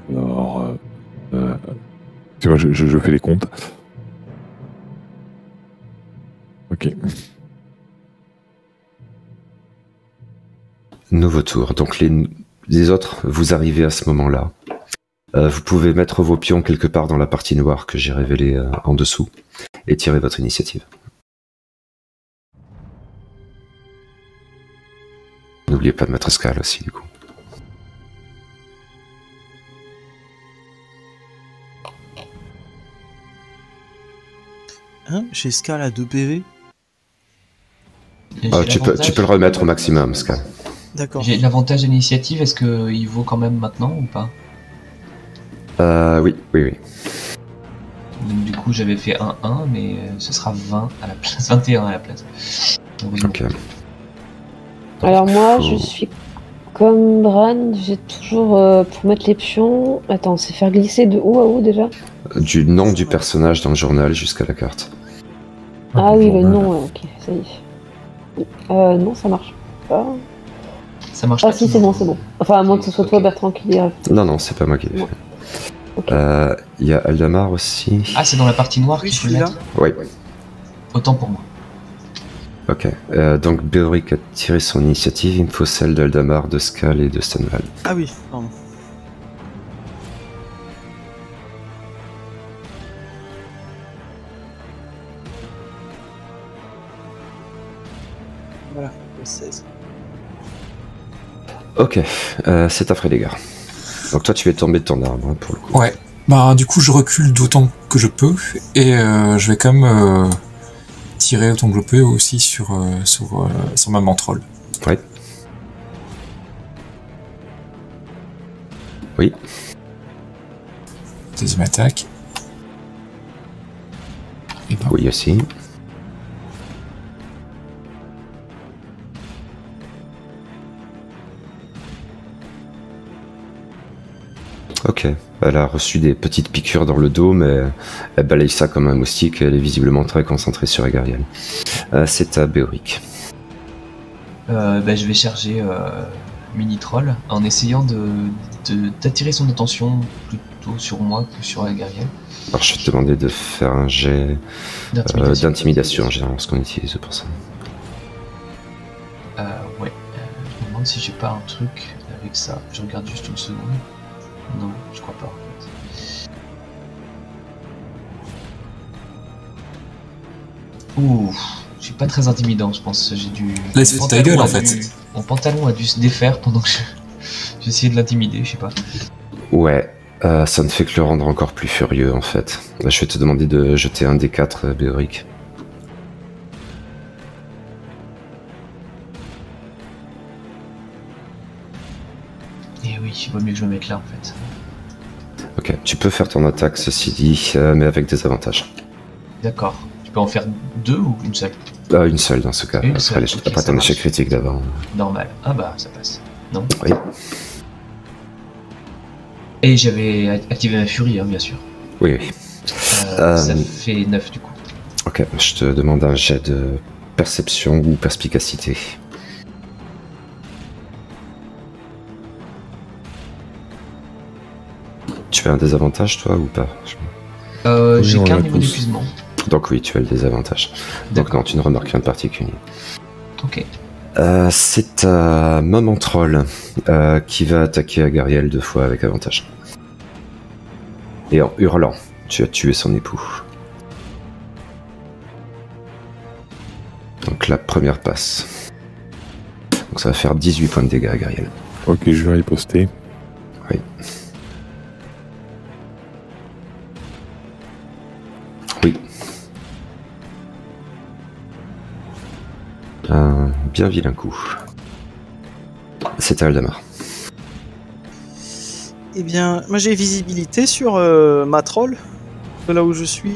Alors... tu vois, je fais les comptes. Ok. Nouveau tour. Donc les autres, vous arrivez à ce moment-là. Vous pouvez mettre vos pions quelque part dans la partie noire que j'ai révélée en dessous et tirer votre initiative. N'oubliez pas de mettre Scal aussi, du coup. Hein, j'ai Scal à 2 PV. Et Tu peux le remettre au maximum, Scal. D'accord. J'ai l'avantage d'initiative, est-ce qu'il vaut quand même maintenant ou pas? Oui. Donc, du coup, j'avais fait 1-1, mais ce sera 20 à la place, 21 à la place. Heureusement. Ok. Alors moi, je suis comme Bran, j'ai toujours pour mettre les pions. Attends, c'est faire glisser de où à où déjà? Du nom du personnage dans le journal jusqu'à la carte. Ah oui, le nom, ok, ça y est. Non, ça marche pas. Ça marche Ah pas. si, c'est bon, c'est bon. Enfin, à moins que ce soit toi, Ok. Bertrand, qui l'ait. Non, c'est pas moi qui l'ai Non. fait. Ok. Il y a Aldamar aussi. Ah, c'est dans la partie noire Oui, qu'il je faut suis le là. mettre. Oui. Autant pour moi. Ok. Donc Béoric a tiré son initiative. Il me faut celle d'Aldamar, de Scal et de Stenval. Ah oui, pardon. Voilà, le 16. Ok. C'est à Frédégar. Donc toi, tu es tombé de ton arbre, hein, pour le coup. Ouais. Bah, du coup, je recule d'autant que je peux, et je vais quand même tirer autant que je peux aussi sur ma mantrole. Ouais. Oui. Deuxième attaque. Et bah, Oui aussi. Ok. Elle a reçu des petites piqûres dans le dos, mais elle balaye ça comme un moustique et elle est visiblement très concentrée sur Egariel. C'est à Béoric. Je vais charger Mini-Troll en essayant d'attirer son attention plutôt sur moi que sur Agariel. Alors je vais te demander de faire un jet d'intimidation en général, ce qu'on utilise pour ça. Ouais. Je me demande si j'ai pas un truc avec ça. Je regarde juste une seconde. Non, je crois pas en fait. Ouh, je suis pas très intimidant, je pense. J'ai dû. Laisse mon ta gueule, pantalon en a fait. Mon pantalon a dû se défaire pendant que j'essayais de l'intimider, je sais pas. Ouais, ça ne fait que le rendre encore plus furieux en fait. Je vais te demander de jeter un D4, Béoric. Et oui, il vaut mieux que je me mette là en fait. Ok, tu peux faire ton attaque, ceci dit, mais avec des avantages. D'accord. Tu peux en faire 2 ou une seule? Une seule dans ce cas, Une après, seule, ok, après ça ton échec marche. critique d'avant. Normal. Ah bah, ça passe. Non. Oui. Et j'avais activé ma furie, hein, bien sûr. Oui. Ça fait 9 du coup. Ok, je te demande un jet de perception ou perspicacité. Tu as un désavantage toi ou pas? J'ai on qu'un l'a niveau tous. d'épuisement. Donc oui, tu as le désavantage. Donc D'accord. non, tu ne remarques rien de particulier. Ok. C'est Maman Troll qui va attaquer Agariel 2 fois avec avantage. Et en hurlant, tu as tué son époux. Donc la première passe. Donc ça va faire 18 points de dégâts à Agariel. Ok, je vais riposter. Oui. Oui. Un bien vilain coup. C'est à Aldamar. Eh bien, moi j'ai visibilité sur ma troll, de là où je suis,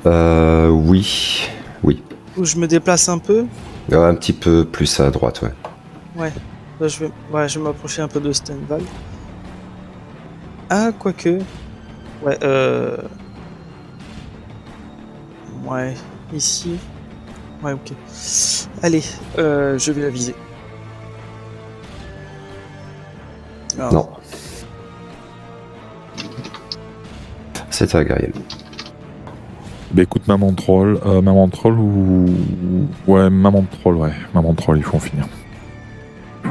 Oui. Oui. où je me déplace un peu. Un petit peu plus à droite, ouais. Ouais, là, je vais m'approcher un peu de Stenval. Ah, quoique. Ouais, ouais, ici. Ouais, ok. Allez, je vais la viser. Alors, Non. C'est à Gariel. Bah écoute, maman troll ou... Ouais, maman troll, ils font finir.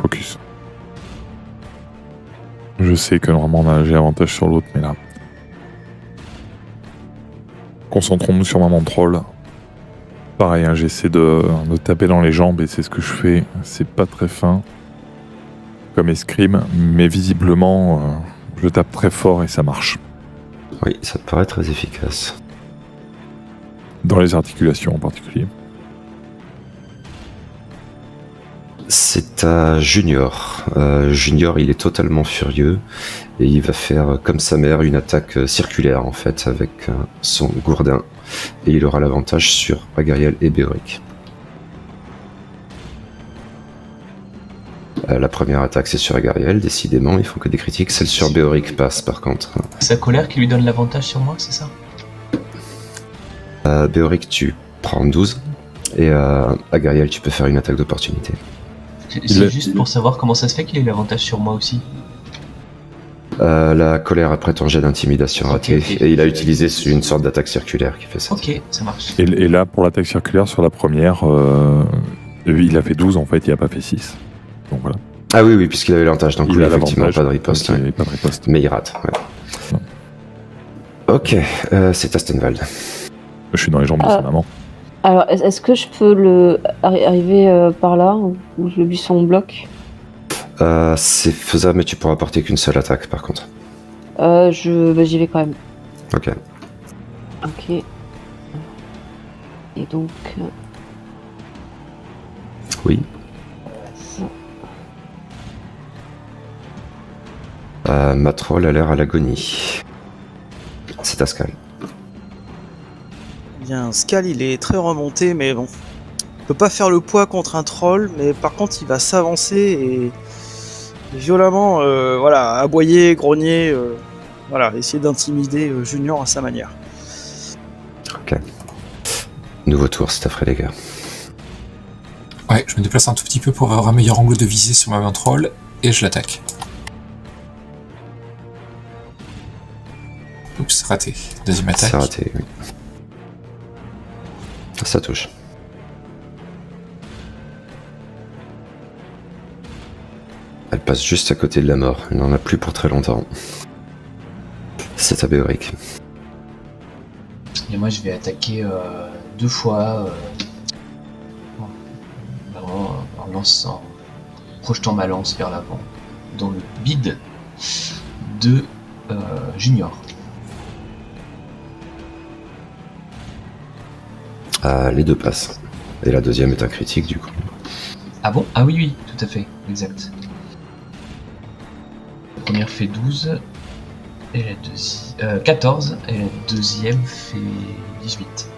focus. Je sais que normalement j'ai avantage sur l'autre, mais là... Concentrons-nous sur Maman Troll. Pareil, hein, j'essaie de taper dans les jambes et c'est ce que je fais. C'est pas très fin comme escrime, mais visiblement, je tape très fort et ça marche. Oui, ça te paraît très efficace. Dans les articulations en particulier. C'est à Junior. Junior, il est totalement furieux et il va faire, comme sa mère, une attaque circulaire en fait avec son gourdin. Et il aura l'avantage sur Agariel et Béoric. La première attaque, c'est sur Agariel, décidément, ils font que des critiques. Celle sur Béoric passe par contre. Sa colère qui lui donne l'avantage sur moi, c'est ça? Béoric, tu prends 12 et Agariel, tu peux faire une attaque d'opportunité. C'est juste pour savoir comment ça se fait qu'il ait l'avantage sur moi aussi. La colère après ton jet d'intimidation raté, Ok. et il a utilisé une sorte d'attaque circulaire qui fait ça. Ok, ça marche. Et là, pour l'attaque circulaire sur la première, il a fait 12 en fait, il a pas fait 6. Donc voilà. Ah oui, puisqu'il avait l'avantage, donc Il oui, a effectivement, l'avantage, pas de riposte. donc il Ouais. y avait pas de riposte. Mais il rate, ouais. Non. Ok, c'est Astenwald. Je suis dans les jambes de sa maman. Alors, est-ce que je peux arriver par là, où je lui son bloc? C'est faisable, mais tu pourras porter qu'une seule attaque par contre. J'y vais quand même. Ok. Ok. Et donc... Oui. ça. Matrol a l'air à l'agonie. C'est Ascal. Bien, Skal, il est très remonté, mais bon. Il peut pas faire le poids contre un troll, mais par contre, il va s'avancer et violemment, voilà, aboyer, grogner, voilà, essayer d'intimider Junior à sa manière. Ok. Nouveau tour, c'est à Frédéguer. Ouais, je me déplace un tout petit peu pour avoir un meilleur angle de visée sur ma main troll, et je l'attaque. Oups, raté. Deuxième attaque. C'est raté, oui. Ça touche. Elle passe juste à côté de la mort. Elle n'en a plus pour très longtemps. C'est à Béoric. Et moi, je vais attaquer 2 fois. Vraiment en projetant ma lance vers l'avant. Dans le bide de Junior. Les deux passent. Et la deuxième est un critique du coup. Ah bon? Ah oui, tout à fait, exact. La première fait 12, et la deuxième... 14, et la deuxième fait 18.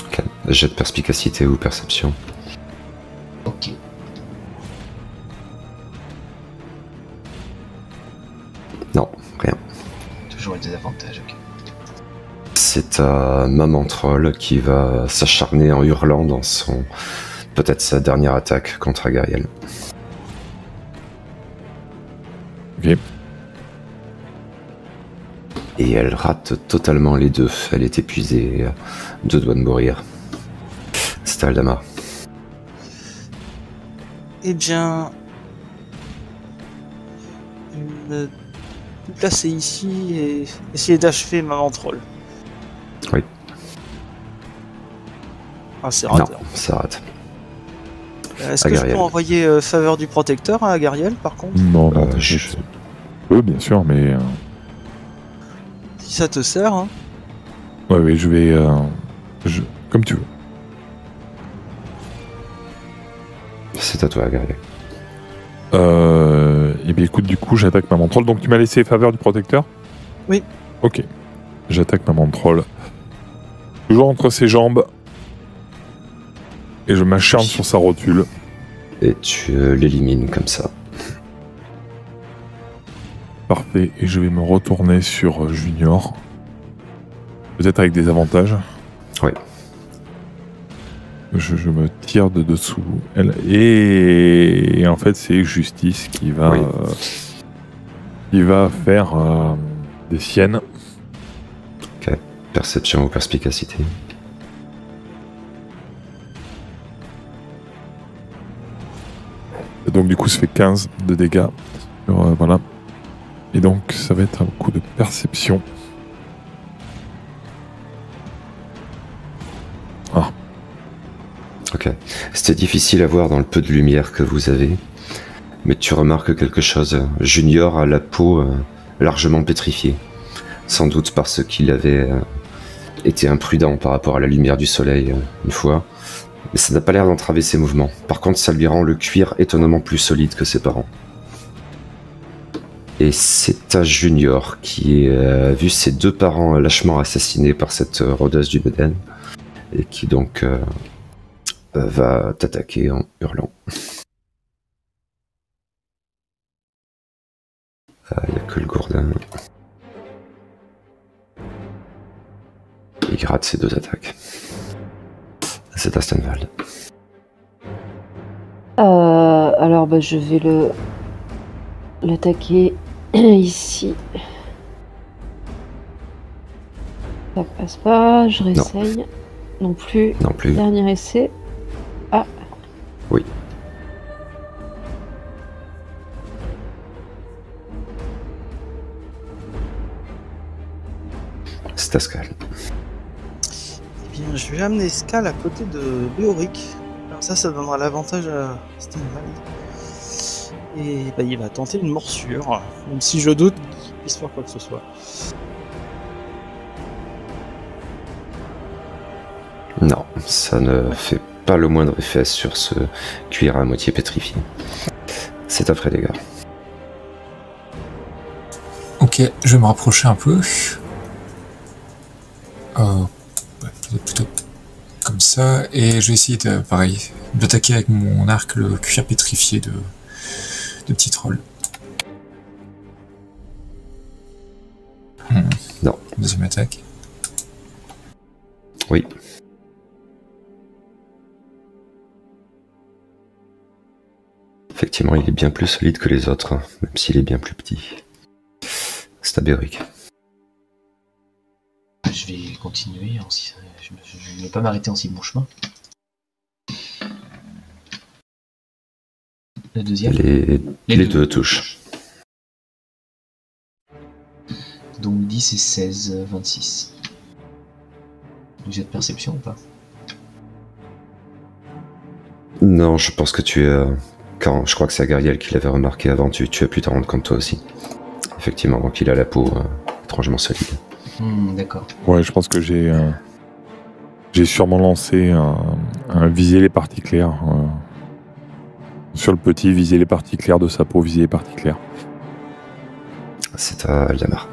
Ok. Jet de perspicacité ou perception. Ok. Non, rien. Toujours les désavantages, ok. C'est à Maman Troll qui va s'acharner en hurlant dans son... peut-être sa dernière attaque contre Agariel. Ok. Et elle rate totalement les deux. Elle est épuisée, deux doigts de mourir. C'est à Aldamar. Eh bien, je vais me placer ici et essayer d'achever Maman Troll. Oui. Ah, c'est Non, raté. ça rate. Est-ce que je Agariel. peux envoyer faveur du protecteur à Agariel, par contre? Non, non, je- t'inquiète. Oui, bien sûr, mais... Si ça te sert, hein. ouais, je vais... comme tu veux. C'est à toi, Agariel. Et bien écoute, du coup, j'attaque Maman Troll. Donc tu m'as laissé faveur du protecteur? Oui. Ok. J'attaque Maman Troll. Toujours entre ses jambes. Et je m'acharne sur sa rotule. Et tu l'élimines comme ça. Parfait. Et je vais me retourner sur Junior. Peut-être avec des avantages. Oui. Je me tire de dessous. Elle. Et en fait, c'est Justice qui va... Oui. qui va faire des siennes. Perception ou perspicacité. Donc du coup ça fait 15 de dégâts. Voilà. Et donc ça va être un coup de perception. Ah. Ok. C'était difficile à voir dans le peu de lumière que vous avez. Mais tu remarques quelque chose. Junior a la peau largement pétrifiée. Sans doute parce qu'il avait été imprudent par rapport à la lumière du soleil une fois. Mais ça n'a pas l'air d'entraver ses mouvements. Par contre, ça lui rend le cuir étonnamment plus solide que ses parents. Et c'est à Junior qui a vu ses 2 parents lâchement assassinés par cette rôdeuse du Méden. Et qui donc va t'attaquer en hurlant. Il n'y a que le gourdin. Il gratte ses 2 attaques. C'est à Stenwald. Alors bah, je vais l'attaquer ici. Ça passe pas, je réessaye. Non plus. Non plus. Dernier essai. Ah. Oui. C'est ta scale. Eh bien, je vais amener Skal à côté de Béoric. Alors ça donnera l'avantage à Stenwald. Et bah, il va tenter une morsure, même si je doute qu'il puisse faire quoi que ce soit. Non, ça ne fait pas le moindre effet sur ce cuir à moitié pétrifié. C'est un vrai dégât. Ok, je vais me rapprocher un peu. Plutôt comme ça. Et je vais essayer de, pareil, d'attaquer avec mon arc le cuir pétrifié de petit troll. Non. Deuxième attaque. Oui. Effectivement, il est bien plus solide que les autres, hein, même s'il est bien plus petit. C'est à Béoric. Je vais continuer, je ne vais pas m'arrêter en si bon chemin. Le deuxième. Les deux touchent. Donc 10 et 16, 26. Vous êtes perception ou pas? Non, je pense que tu es... je crois que c'est Agariel qui l'avait remarqué avant, tu as pu t'en rendre compte toi aussi. Effectivement, donc il a la peau étrangement solide. D'accord. Ouais, je pense que j'ai sûrement lancé un viser les parties claires. Sur le petit, viser les parties claires de sa peau, viser les parties claires. C'est à Yamar.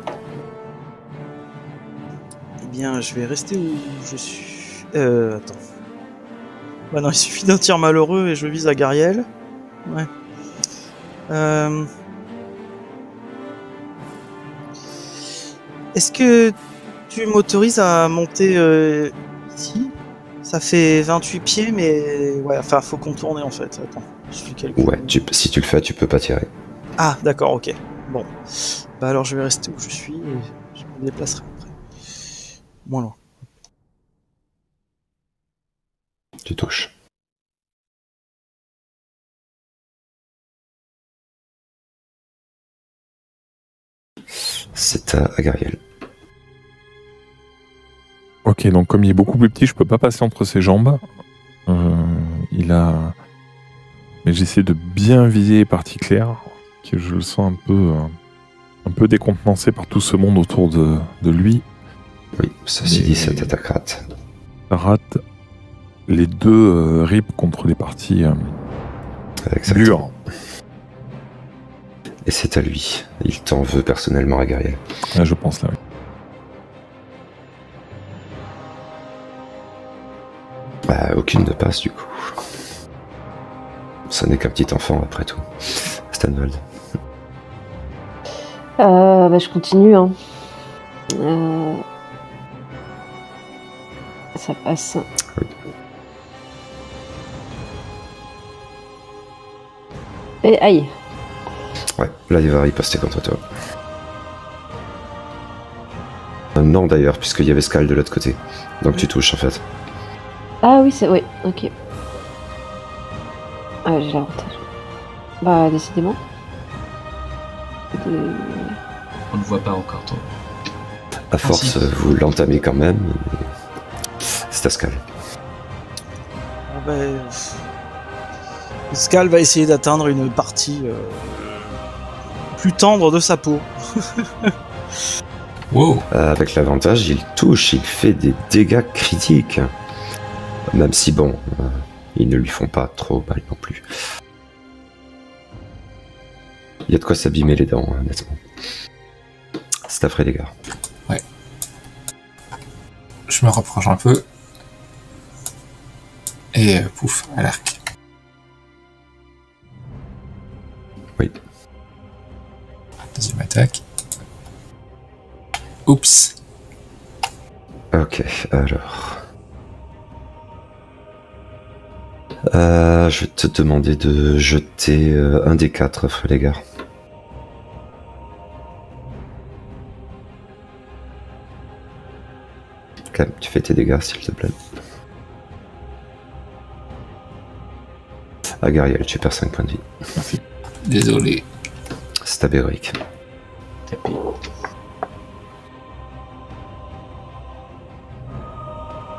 Eh bien, je vais rester où je suis. Attends. Bah non, il suffit d'un tir malheureux et je vise Agariel. Ouais. Est-ce que tu m'autorises à monter ici? Ça fait 28 pieds, mais ouais, enfin, faut contourner en fait. Attends, je fais calcul. Ouais, si tu le fais, tu peux pas tirer. Ah, d'accord, ok. Bon. Bah alors, je vais rester où je suis et je me déplacerai après. Moins loin. Tu touches. C'est à Agariel. Ok, donc comme il est beaucoup plus petit, je peux pas passer entre ses jambes. Mais j'essaie de bien viser les parties claires, que je le sens un peu décontenancé par tout ce monde autour de lui. Oui, ceci dit, cette attaque rate. Ça rate les 2 rips contre les parties dures. Et c'est à lui. Il t'en veut personnellement, Agariel. Là, je pense là, oui. Bah, aucune ne passe du coup. Ça n'est qu'un petit enfant après tout. Stenwald. Bah, je continue. Hein. Ça passe. Oui. Et aïe. Ouais, là il va riposter contre toi. Non d'ailleurs, puisqu'il y avait Skal de l'autre côté. Donc tu touches en fait. Ah oui, c'est... Oui, ok. Ah, j'ai l'avantage. Bah, décidément. On ne voit pas encore toi. À force, si. vous l'entamez quand même. C'est Ascal. Bon, ben, Skal va essayer d'atteindre une partie plus tendre de sa peau. Wow. Avec l'avantage, il touche, il fait des dégâts critiques. Même si bon, ils ne lui font pas trop mal non plus. Il y a de quoi s'abîmer les dents, honnêtement. C'est affreux, les gars. Ouais. Je me rapproche un peu. Et pouf, à l'arc. Oui. Deuxième attaque. Oups. Ok, alors... je vais te demander de jeter un des 4, Frédégard. Ok, tu fais tes dégâts, s'il te plaît. Agariel, tu perds 5 points de vie. Merci. Désolé. C'est abérique. Tapé.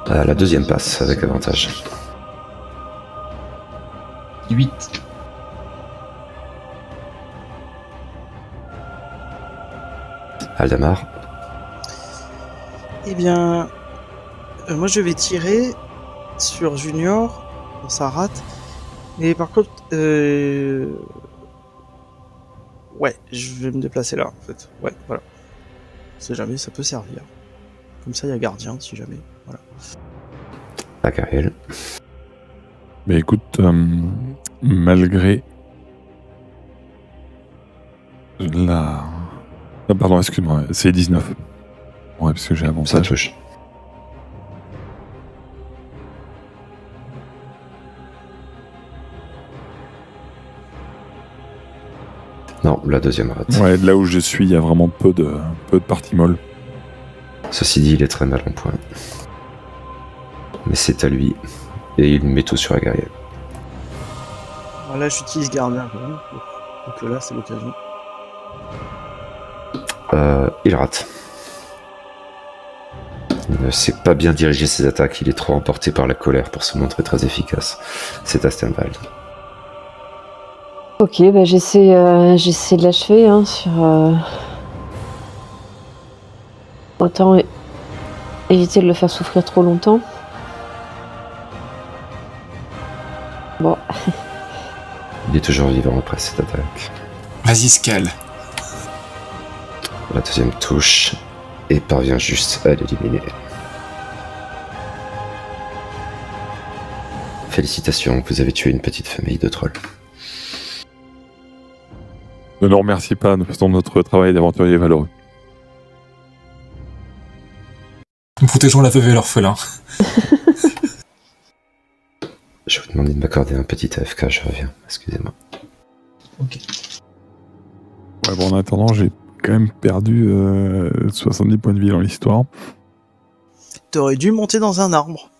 La deuxième passe, avec avantage. 8. Aldamar. Eh bien, moi je vais tirer sur Junior, bon, ça rate. Mais par contre, ouais, je vais me déplacer là en fait. Ouais, voilà. Si jamais ça peut servir. Comme ça, il y a gardien si jamais. Voilà. Agariel. Mais écoute, malgré la... Ah, pardon, excuse-moi, c'est 19. Ouais, parce que j'ai Ça avantage. touche. Non, la deuxième rate. Ouais, là où je suis, il y a vraiment peu de parties molles. Ceci dit, il est très mal en point. Mais c'est à lui. Et il met tout sur Agariel. Alors là, j'utilise gardien quand même. Donc là, c'est l'occasion. Il rate. Il ne sait pas bien diriger ses attaques, il est trop emporté par la colère pour se montrer très efficace. C'est Astenwald. Ok, bah j'essaie de l'achever hein, sur. Autant éviter de le faire souffrir trop longtemps. Bon, Il est toujours vivant après cette attaque. Vas-y, Skal. La deuxième touche et parvient juste à l'éliminer. Félicitations, vous avez tué une petite famille de trolls. Ne nous remercie pas, nous faisons notre travail d'aventurier valeureux. Nous protégeons la veuve et l'orphelin. Je vais vous demander de m'accorder un petit AFK, je reviens, excusez-moi. Ok. Ouais, bon, en attendant, j'ai quand même perdu 70 points de vie dans l'histoire. T'aurais dû monter dans un arbre.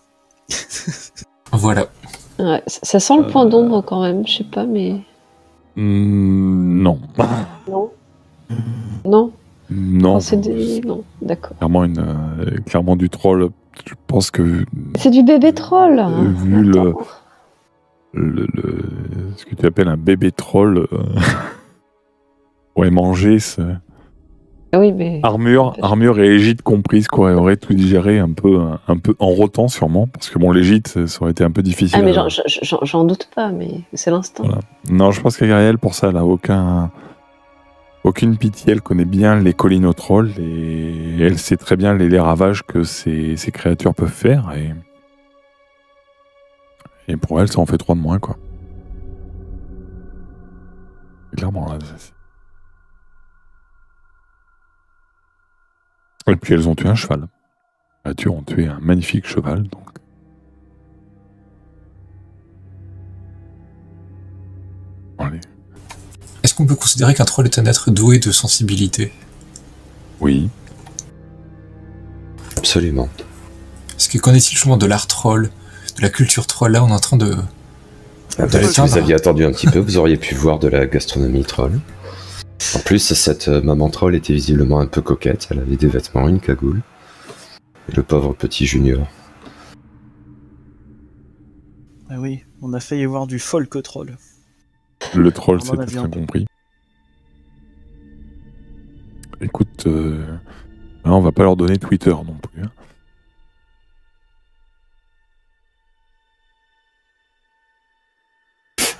Voilà. ouais, ça sent le point d'ombre quand même, je sais pas, mais. Non. Non. Non, Non. c'est des. Non, d'accord. Clairement du troll. Je pense que C'est du bébé troll vu Attends. ce que tu appelles un bébé troll, ouais, manger, Ah oui, mais. armure et Égide comprises, quoi, aurait tout digéré un peu en rotant sûrement, parce que bon, l'Égide, ça aurait été un peu difficile. Ah, mais j'en doute pas, mais c'est l'instant. Voilà. Non, je pense qu'Agariel, pour ça, elle a aucune pitié, elle connaît bien les collines aux trolls et elle sait très bien les ravages que ces créatures peuvent faire et pour elle, ça en fait 3 de moins, quoi. Clairement, là. Et puis elles ont tué un cheval. Les créatures ont tué un magnifique cheval, donc. Allez. Est-ce qu'on peut considérer qu'un troll est un être doué de sensibilité? Oui. Absolument. Est-ce que qu'en est-il justement de l'art troll, de la culture troll? Là, on est en train de Si vous aviez attendu un petit peu, vous auriez pu voir de la gastronomie troll. En plus, cette maman troll était visiblement un peu coquette. Elle avait des vêtements, une cagoule. Et le pauvre petit junior. Ah oui, on a failli voir du folk troll. Le troll, On en a c'est vu un très peu. compris. Écoute, là, on va pas leur donner Twitter non plus. Hein.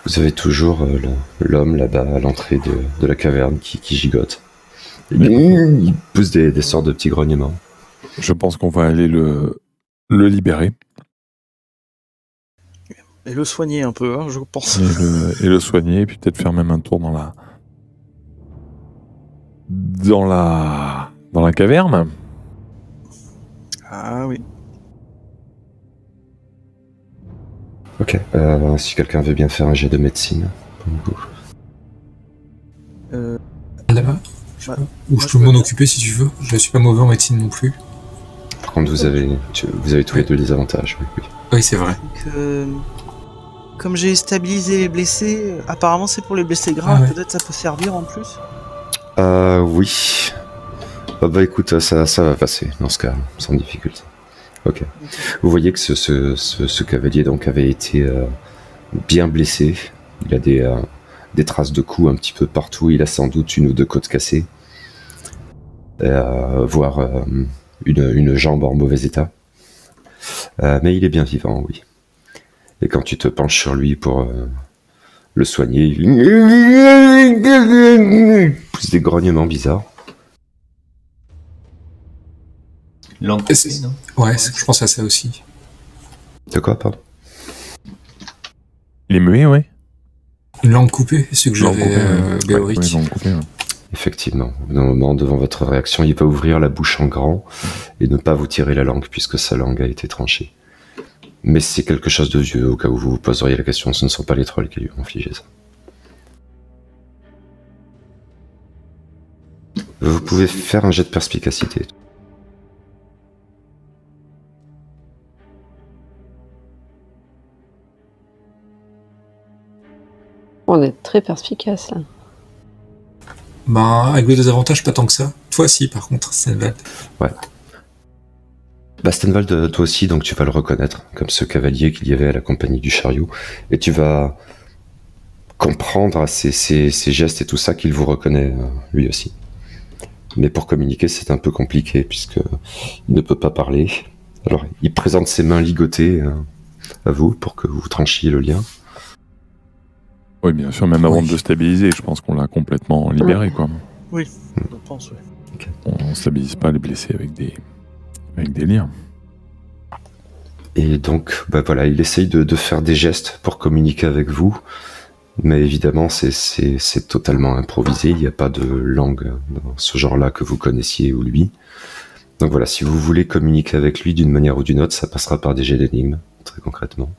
Vous avez toujours l'homme là-bas à l'entrée de la caverne qui gigote. Il pousse des sortes de petits grognements. Je pense qu'on va aller le libérer Et le soigner un peu, hein, je pense. et le soigner, et puis peut-être faire même un tour dans la caverne. Ah oui. Ok, si quelqu'un veut bien faire un jet de médecine pour vous. Là-bas Bah, Ou je peux m'en occuper si tu veux. Je suis pas mauvais en médecine non plus. Par contre, vous avez tous les deux des avantages. Oui. Oui, c'est vrai. Comme j'ai stabilisé les blessés, apparemment c'est pour les blessés graves, Ah ouais. peut-être ça peut servir en plus. Oui. Bah écoute, ça va passer dans ce cas, sans difficulté. Ok. Vous voyez que ce cavalier donc avait été bien blessé. Il a des traces de coups un petit peu partout. Il a sans doute une ou deux côtes cassées, voire une jambe en mauvais état. Mais il est bien vivant, oui. Et quand tu te penches sur lui pour le soigner, il pousse des grognements bizarres. Langue coupée, non? Ouais, je pense à ça aussi. De quoi, pardon? Il est muet, ouais. Une langue coupée, c'est ce que Langue j'avais coupée, ouais. Béoric. Ouais, langue coupée, ouais. Effectivement, d'un moment devant votre réaction, il va ouvrir la bouche en grand et ne pas vous tirer la langue puisque sa langue a été tranchée. Mais c'est quelque chose de vieux, au cas où vous vous poseriez la question, ce ne sont pas les trolls qui lui ont infligé ça. Vous pouvez faire un jet de perspicacité. On est très perspicace là. Ben, avec le désavantage, pas tant que ça. Toi, si, par contre, Stenvald. Bah Stenvald, toi aussi, donc tu vas le reconnaître, comme ce cavalier qu'il y avait à la compagnie du chariot, et tu vas comprendre à ses gestes et tout ça qu'il vous reconnaît, lui aussi. Mais pour communiquer, c'est un peu compliqué, puisque il ne peut pas parler. Alors, il présente ses mains ligotées à vous, pour que vous tranchiez le lien. Oui, bien sûr, même avant Oui. de le stabiliser, je pense qu'on l'a complètement libéré, quoi. Oui, je pense, oui. On stabilise pas les blessés avec des liens. Et donc, bah voilà, il essaye de faire des gestes pour communiquer avec vous, mais évidemment, c'est totalement improvisé, il n'y a pas de langue dans ce genre-là que vous connaissiez ou lui. Donc voilà, si vous voulez communiquer avec lui d'une manière ou d'une autre, ça passera par des jets d'énigmes, très concrètement.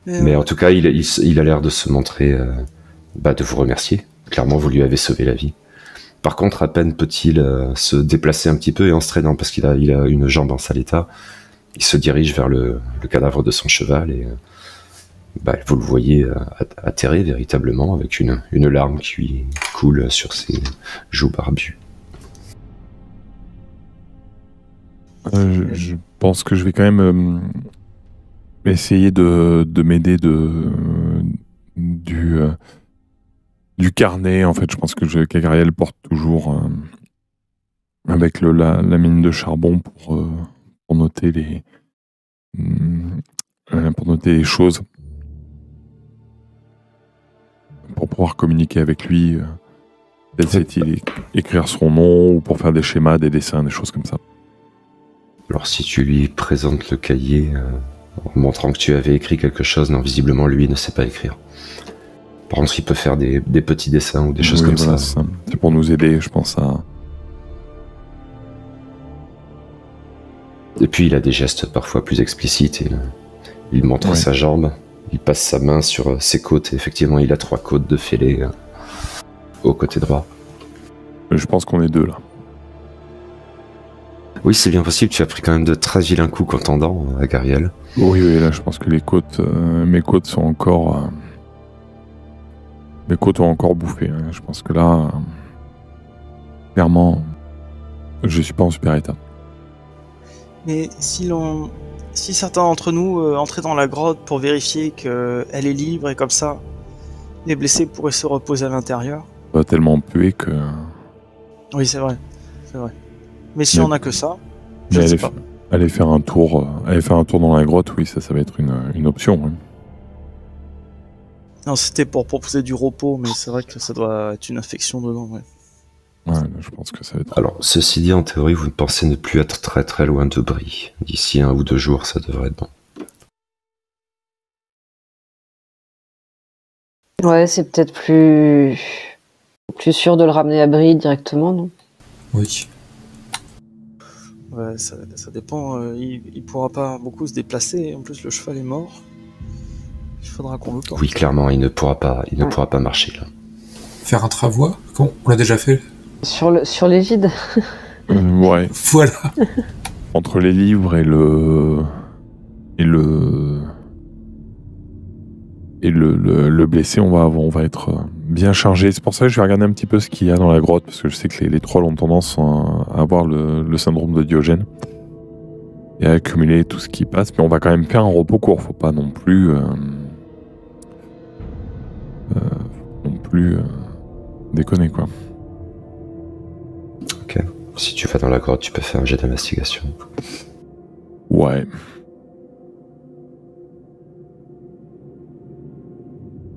Mais en tout cas, il a l'air de se montrer, de vous remercier. Clairement, vous lui avez sauvé la vie. Par contre, à peine peut-il se déplacer un petit peu et en se traînant, parce qu'il a une jambe en sale état, il se dirige vers le cadavre de son cheval et vous le voyez atterré véritablement avec une larme qui lui coule sur ses joues barbues. Je pense que je vais quand même essayer de m'aider du carnet. En fait, je pense que Gabriel porte toujours avec la mine de charbon pour noter les choses, pour pouvoir communiquer avec lui. Peut-être sait-il écrire son nom ou pour faire des schémas, des dessins, des choses comme ça. Alors si tu lui présentes le cahier en montrant que tu avais écrit quelque chose, non, visiblement lui ne sait pas écrire. Par contre, il peut faire des petits dessins ou des choses comme voilà, ça. C'est pour nous aider, je pense à... Et puis il a des gestes parfois plus explicites. Et, il montre sa jambe, il passe sa main sur ses côtes et effectivement il a 3 côtes de fêlée au côté droit. Je pense qu'on est deux là. Oui, c'est bien possible, tu as pris quand même de très vilains coups contendants à Gariel. Oui, là je pense que mes côtes sont encore mes côtes ont encore bouffé. Hein. Je pense que là, clairement, je suis pas en super état. Mais si certains d'entre nous entraient dans la grotte pour vérifier qu'elle est libre et comme ça, les blessés pourraient se reposer à l'intérieur. Pas tellement pué que. Oui, c'est vrai. Mais si on a que ça, je Mais ne sais pas. aller faire un tour dans la grotte, oui, ça va être une option. Oui. Non, c'était pour proposer du repos, mais c'est vrai que ça doit être une infection dedans. Ouais. Ouais, je pense que ça va être. Alors, ceci dit, en théorie, vous pensez ne plus être très très loin de Brie. D'ici 1 ou 2 jours, ça devrait être bon. Ouais, c'est peut-être plus sûr de le ramener à Brie directement, non? Oui. Ouais, ça dépend. Il pourra pas beaucoup se déplacer. En plus, le cheval est mort. Il faudra qu'on le porte. Oui, clairement, il ne pourra pas marcher là. Faire un travois? On l'a déjà fait. Sur l'égide. Ouais. Voilà. Entre les livres et le blessé, on va être bien chargé. C'est pour ça que je vais regarder un petit peu ce qu'il y a dans la grotte, parce que je sais que les trolls ont tendance à avoir le syndrome de Diogène et à accumuler tout ce qui passe. Mais on va quand même faire un repos court. Faut pas non plus déconner, quoi. Ok. Si tu vas dans la grotte, tu peux faire un jet d'investigation. Ouais.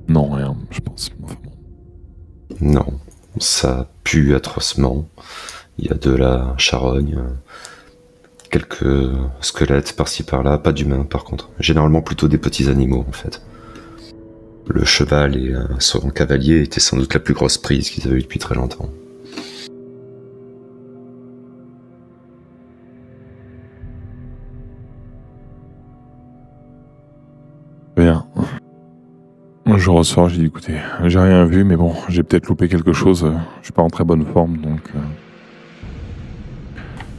Non, rien, je pense. Enfin, bon. Non, ça pue atrocement. Il y a de la charogne, quelques squelettes par-ci par-là, pas d'humains par contre. Généralement plutôt des petits animaux en fait. Le cheval et son cavalier étaient sans doute la plus grosse prise qu'ils avaient eue depuis très longtemps. Bien. Je ressors, j'ai dit écoutez, j'ai rien vu, mais bon, j'ai peut-être loupé quelque chose. Je suis pas en très bonne forme, donc.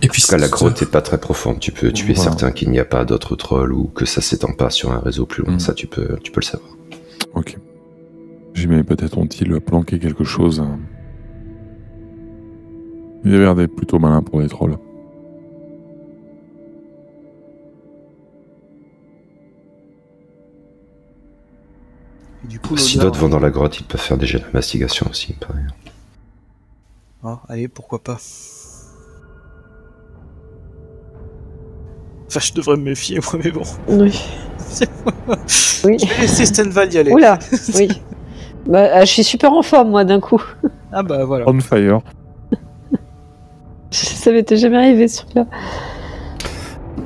Et puis, En tout cas, la grotte est pas très profonde. Tu es Voilà. certain qu'il n'y a pas d'autres trolls ou que ça s'étend pas sur un réseau plus loin. Ça, tu peux le savoir. Ok. J'ai mais peut-être ont-ils planqué quelque chose. Ils avaient l'air d'être plutôt malins pour les trolls. Et du coup, Si l'odeur- d'autres vont dans la grotte, ils peuvent faire des jets d'investigation aussi, pareil. Ah, allez, pourquoi pas. Enfin, je devrais me méfier, moi, mais bon. Oui. Oui. Je vais laisser Stenval y aller. Oula, oui. Bah, je suis super en forme, moi, d'un coup. Ah bah voilà. On fire. Ça m'était jamais arrivé, ce truc-là.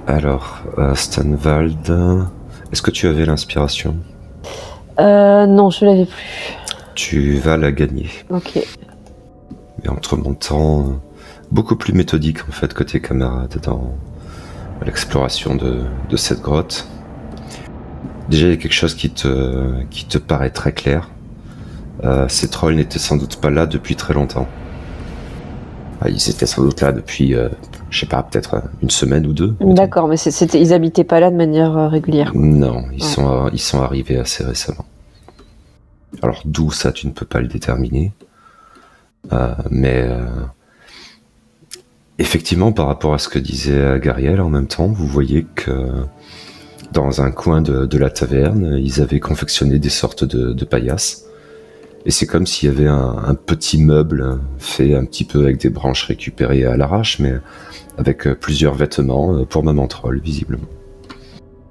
Alors, Stanvald, est-ce que tu avais l'inspiration? Non, je l'avais plus. Tu vas la gagner. Ok. Et en te remontant beaucoup plus méthodique en fait que tes camarades dans l'exploration de cette grotte. Déjà, il y a quelque chose qui te paraît très clair. Ces trolls n'étaient sans doute pas là depuis très longtemps. Ils étaient sans doute là depuis, je sais pas, peut-être une semaine ou deux. D'accord, mais ils habitaient pas là de manière régulière. Non, ils sont arrivés assez récemment. Alors d'où ça, tu ne peux pas le déterminer. Mais effectivement, par rapport à ce que disait Gariel, en même temps, vous voyez que dans un coin de la taverne, ils avaient confectionné des sortes de paillasses. Et c'est comme s'il y avait un petit meuble fait un petit peu avec des branches récupérées à l'arrache, mais avec plusieurs vêtements pour maman troll, visiblement.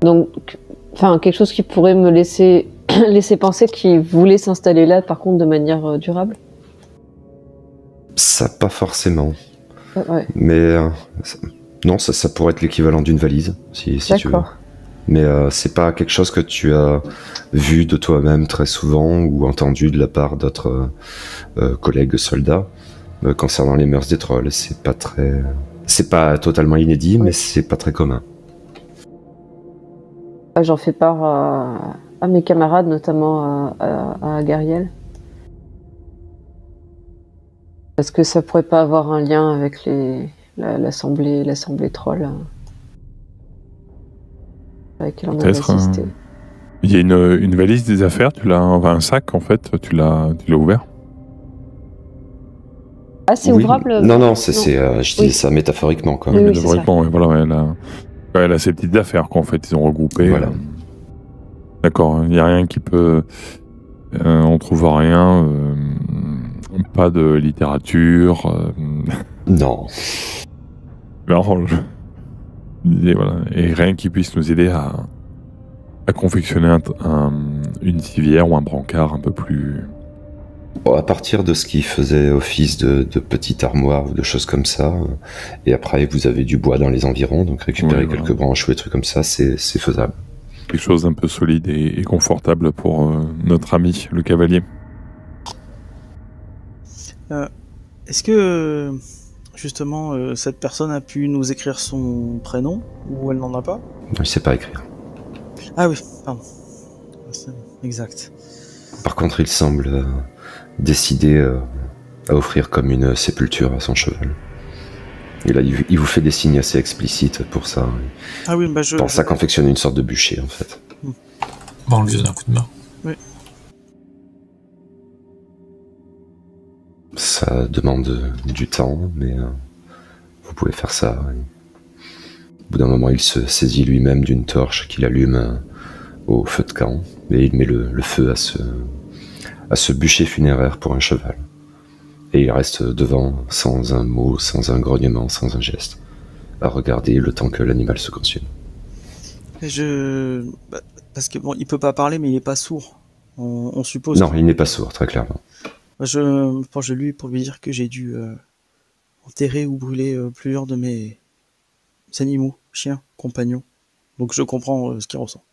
Donc, enfin, quelque chose qui pourrait me laisser penser qu'ils voulaient s'installer là, par contre, de manière durable. Ça, pas forcément. Ouais. Mais non, ça pourrait être l'équivalent d'une valise, si tu veux. D'accord. Mais c'est pas quelque chose que tu as vu de toi-même très souvent ou entendu de la part d'autres collègues soldats concernant les mœurs des trolls. C'est pas totalement inédit, mais c'est pas très commun. J'en fais part à mes camarades, notamment à Gariel. Parce que ça pourrait pas avoir un lien avec l'assemblée troll avec laquelle on a assisté. Il y a une valise des affaires, enfin un sac en fait, tu l'as ouvert. Ah, c'est Oui. ouvrable? Non, je disais Oui. ça métaphoriquement quand Oui, même. oui, c'est ça. Métaphoriquement, ouais, voilà, elle a ses petites affaires qu'en fait ils ont regroupées. Voilà. D'accord, il n'y a rien qui peut... on trouve rien, pas de littérature. Non. Non, et rien qui puisse nous aider à confectionner une civière ou un brancard un peu plus... Bon, à partir de ce qui faisait office de petite armoire ou de choses comme ça, et après vous avez du bois dans les environs, donc récupérer Ouais, quelques branches ou des trucs comme ça, c'est faisable. Quelque chose d'un peu solide et confortable pour notre ami, le cavalier. Est-ce que, justement, cette personne a pu nous écrire son prénom, ou elle n'en a pas? Je sais pas écrire. Ah oui, pardon. C'est exact. Par contre, il semble décidé à offrir comme une sépulture à son cheval. Et là, il vous fait des signes assez explicites pour ça. Ah oui, bah je... Pour ça, confectionne une sorte de bûcher, en fait. Bon, on lui donne un coup de main. Ça demande du temps, mais vous pouvez faire ça. Au bout d'un moment, il se saisit lui-même d'une torche qu'il allume au feu de camp, et il met le feu à ce bûcher funéraire pour un cheval. Et il reste devant, sans un mot, sans un grognement, sans un geste, à regarder le temps que l'animal se consume. Parce que bon, il peut pas parler, mais il est pas sourd. On suppose. Non, il n'est pas sourd, très clairement. Je penche de lui pour lui dire que j'ai dû enterrer ou brûler plusieurs de mes animaux, chiens, compagnons. Donc je comprends ce qu'il ressent.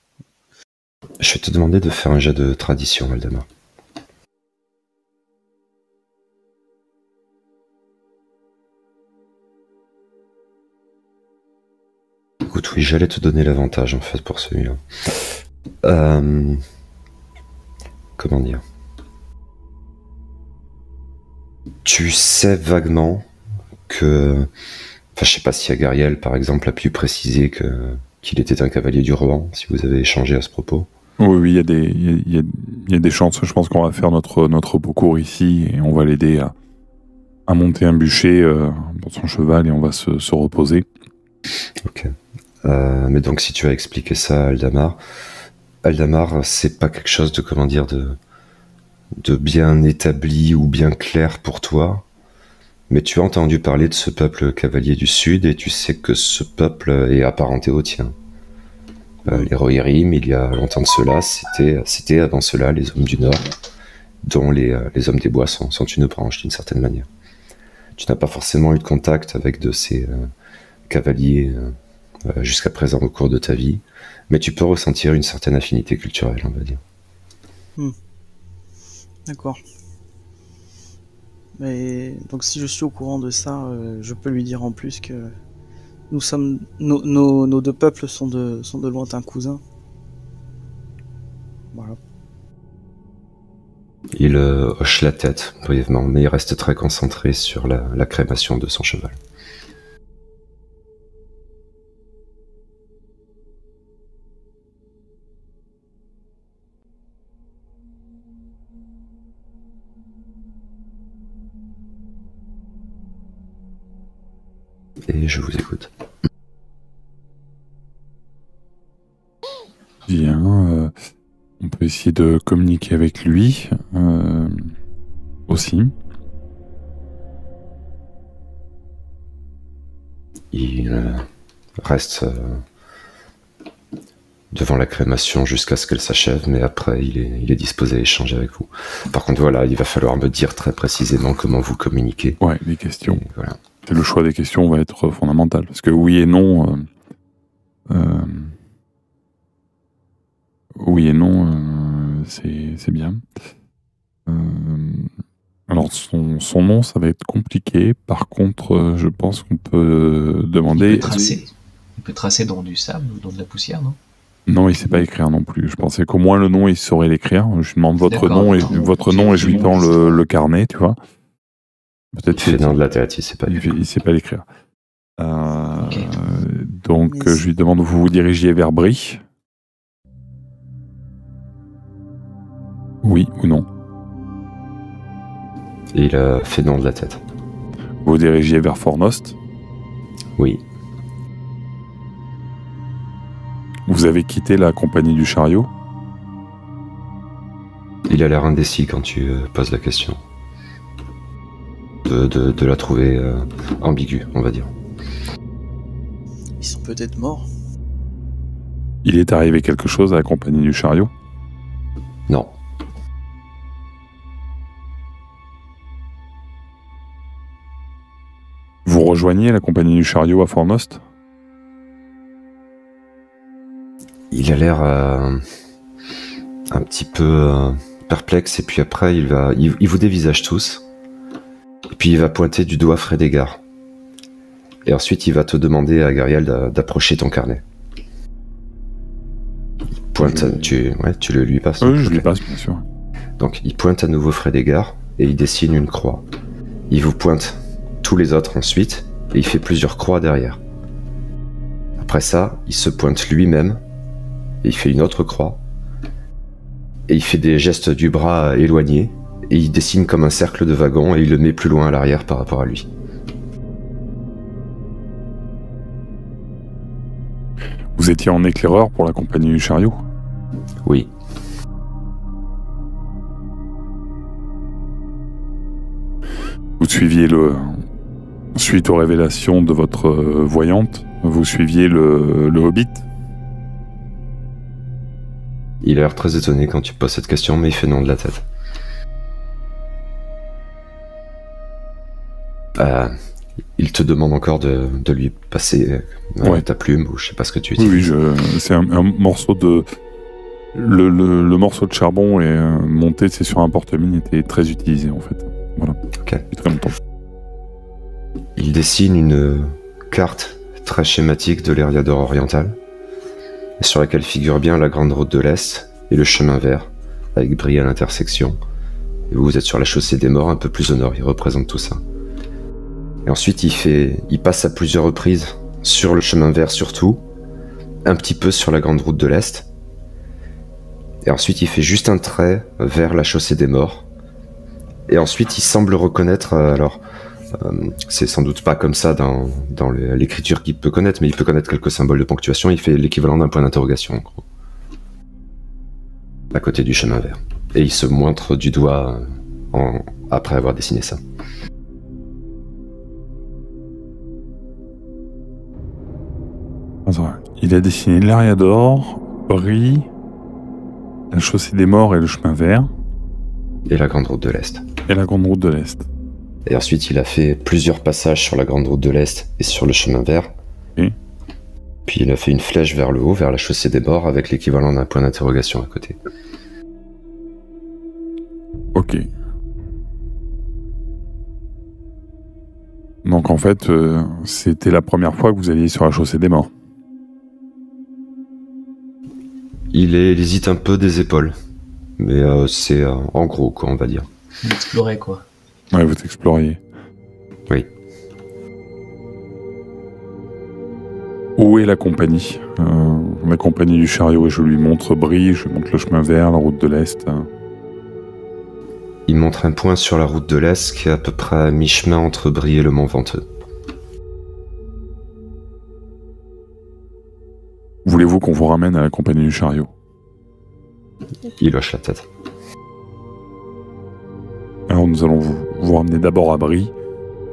Je vais te demander de faire un jet de tradition, Aldamar. Écoute, oui, j'allais te donner l'avantage, en fait, pour celui-là. Comment dire? Tu sais vaguement que... Enfin, je sais pas si Agariel, par exemple, a pu préciser qu'il était un cavalier du Rohan, si vous avez échangé à ce propos. Oui, il y a des chances. Je pense qu'on va faire notre beau cours ici et on va l'aider à monter un bûcher pour son cheval et on va se reposer. Ok. Mais donc, si tu as expliqué ça à Aldamar, c'est pas quelque chose de, comment dire, de bien établi ou bien clair pour toi, mais tu as entendu parler de ce peuple cavalier du Sud et tu sais que ce peuple est apparenté au tien. Les Rohirrim, il y a longtemps de cela, c'était avant cela les hommes du Nord, dont les hommes des bois sont une branche d'une certaine manière. Tu n'as pas forcément eu de contact avec de ces cavaliers jusqu'à présent au cours de ta vie, mais tu peux ressentir une certaine affinité culturelle, on va dire. D'accord. Mais donc si je suis au courant de ça, je peux lui dire en plus que nous sommes nos deux peuples sont de lointains cousins. Voilà. Il hoche la tête brièvement, mais il reste très concentré sur la crémation de son cheval. Et je vous écoute. Bien, on peut essayer de communiquer avec lui aussi. Il reste devant la crémation jusqu'à ce qu'elle s'achève, mais après il est disposé à échanger avec vous. Par contre, voilà, il va falloir me dire très précisément comment vous communiquez. Ouais, les questions. Et voilà. Et le choix des questions va être fondamental, parce que oui et non... oui et non, c'est bien. Alors son nom, ça va être compliqué. Par contre, je pense qu'on peut demander... Il peut tracer dans du sable ou dans de la poussière, non? Non, il sait pas écrire non plus. Je pensais qu'au moins le nom, il saurait l'écrire. Je lui demande votre D'accord, nom et d'accord. je lui tends le carnet, tu vois. Peut-être Il fait dans de la tête, il sait pas. il sait pas l'écrire. Ok. Donc Mais je lui demande, vous vous dirigiez vers Brie? Oui ou non? Et il a fait non de la tête. Vous vous dirigez vers Fornost. Oui. Vous avez quitté la compagnie du chariot. Il a l'air indécis quand tu poses la question. De la trouver ambiguë, on va dire. Ils sont peut-être morts. Il est arrivé quelque chose à la compagnie du chariot? Non. Vous rejoignez la compagnie du chariot à Fornost? Il a l'air un petit peu perplexe, et puis après il vous dévisage tous. Et puis il va pointer du doigt Frédégard. Et ensuite il va te demander à Gariel d'approcher ton carnet. Il pointe, tu le lui passes? Oui, je lui passe, bien sûr. Donc il pointe à nouveau Frédégard et il dessine une croix. Il vous pointe tous les autres ensuite et il fait plusieurs croix derrière. Après ça, il se pointe lui-même et il fait une autre croix. Et il fait des gestes du bras éloignés et il dessine comme un cercle de wagon et il le met plus loin à l'arrière par rapport à lui. Vous étiez en éclaireur pour la compagnie du chariot? Oui. Vous suiviez suite aux révélations de votre voyante, vous suiviez le Hobbit? Il a l'air très étonné quand tu poses cette question, mais il fait non de la tête. Il te demande encore de lui passer ta plume, ou je sais pas ce que tu utilises. Oui, c'est un morceau de... Le morceau de charbon est monté, c'est sur un porte-mine, était très utilisé en fait. Voilà. Ok. Depuis très longtemps. Il dessine une carte très schématique de l'Eriador oriental, sur laquelle figure bien la grande route de l'Est et le chemin vert, avec Brie à l'intersection. Et vous êtes sur la chaussée des morts, un peu plus au nord, il représente tout ça. Et ensuite il passe à plusieurs reprises sur le chemin vert surtout, un petit peu sur la grande route de l'Est, et ensuite il fait juste un trait vers la chaussée des morts, et ensuite il semble reconnaître, c'est sans doute pas comme ça dans l'écriture qu'il peut connaître, mais il peut connaître quelques symboles de ponctuation. Il fait l'équivalent d'un point d'interrogation en gros, à côté du chemin vert, et il se montre du doigt après avoir dessiné ça. Il a dessiné l'Eriador, Brie, la chaussée des morts et le chemin vert. Et la grande route de l'Est. Et la grande route de l'Est. Et ensuite, il a fait plusieurs passages sur la grande route de l'Est et sur le chemin vert. Et puis il a fait une flèche vers le haut, vers la chaussée des morts, avec l'équivalent d'un point d'interrogation à côté. Ok. Donc en fait, c'était la première fois que vous alliez sur la chaussée des morts. Il hésite un peu des épaules. Mais c'est en gros, quoi, on va dire. Vous explorez, quoi. Ouais, vous exploriez. Oui. Où est la compagnie? La compagnie du chariot, et je lui montre Brie, je lui montre le chemin vert, la route de l'Est. Il montre un point sur la route de l'Est qui est à peu près à mi-chemin entre Brie et le Mont Venteux. Voulez-vous qu'on vous ramène à la compagnie du chariot? Il hoche la tête. Alors nous allons vous ramener d'abord à Brie,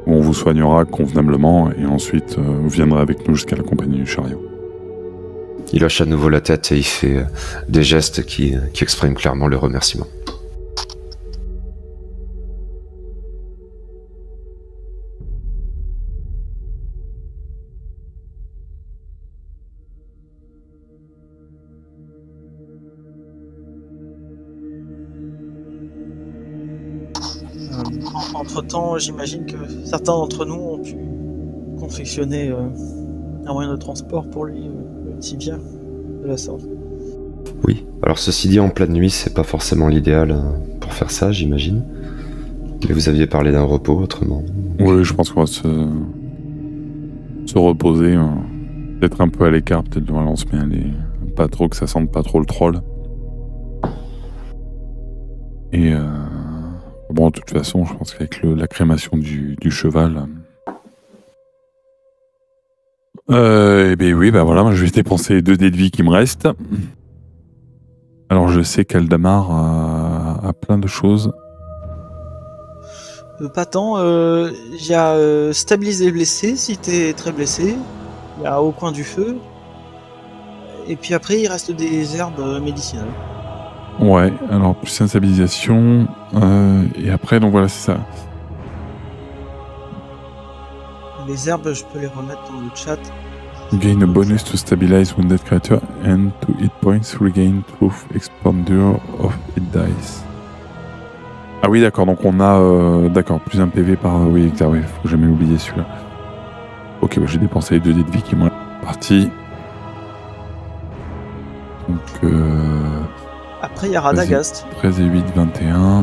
où on vous soignera convenablement, et ensuite vous viendrez avec nous jusqu'à la compagnie du chariot. Il hoche à nouveau la tête et il fait des gestes qui expriment clairement le remerciement. Entre-temps, j'imagine que certains d'entre nous ont pu confectionner un moyen de transport pour lui, le tibia de la sorte. Oui, alors ceci dit, en pleine nuit, c'est pas forcément l'idéal pour faire ça, j'imagine. Mais vous aviez parlé d'un repos autrement. Oui, je pense qu'on va se reposer, peut-être un peu à l'écart, peut-être devant l'anse, mais aller pas trop, que ça sente pas trop le troll. Et bon, de toute façon, je pense qu'avec la crémation du cheval... et bien oui, bah voilà, moi, je vais dépenser 2 dés de vie qui me restent. Alors je sais qu'Aldamar a plein de choses. Pas tant. Il y a stabiliser blessé si t'es très blessé. Il y a au coin du feu. Et puis après, il reste des herbes médicinales. Ouais, alors plus sensibilisation. Et après, donc voilà, c'est ça. Les herbes, je peux les remettre dans le chat. Gain a bonus to stabilize wounded creature and to hit points regain truth expander of hit dice. Ah oui, d'accord, donc on a d'accord, plus un PV par... oui, exact, oui, faut jamais oublier celui-là. Ok, bah, j'ai dépensé les 2 dés de vie qui m'ont parti. Donc... Après, il y a Radagast. 13 et 8, 21.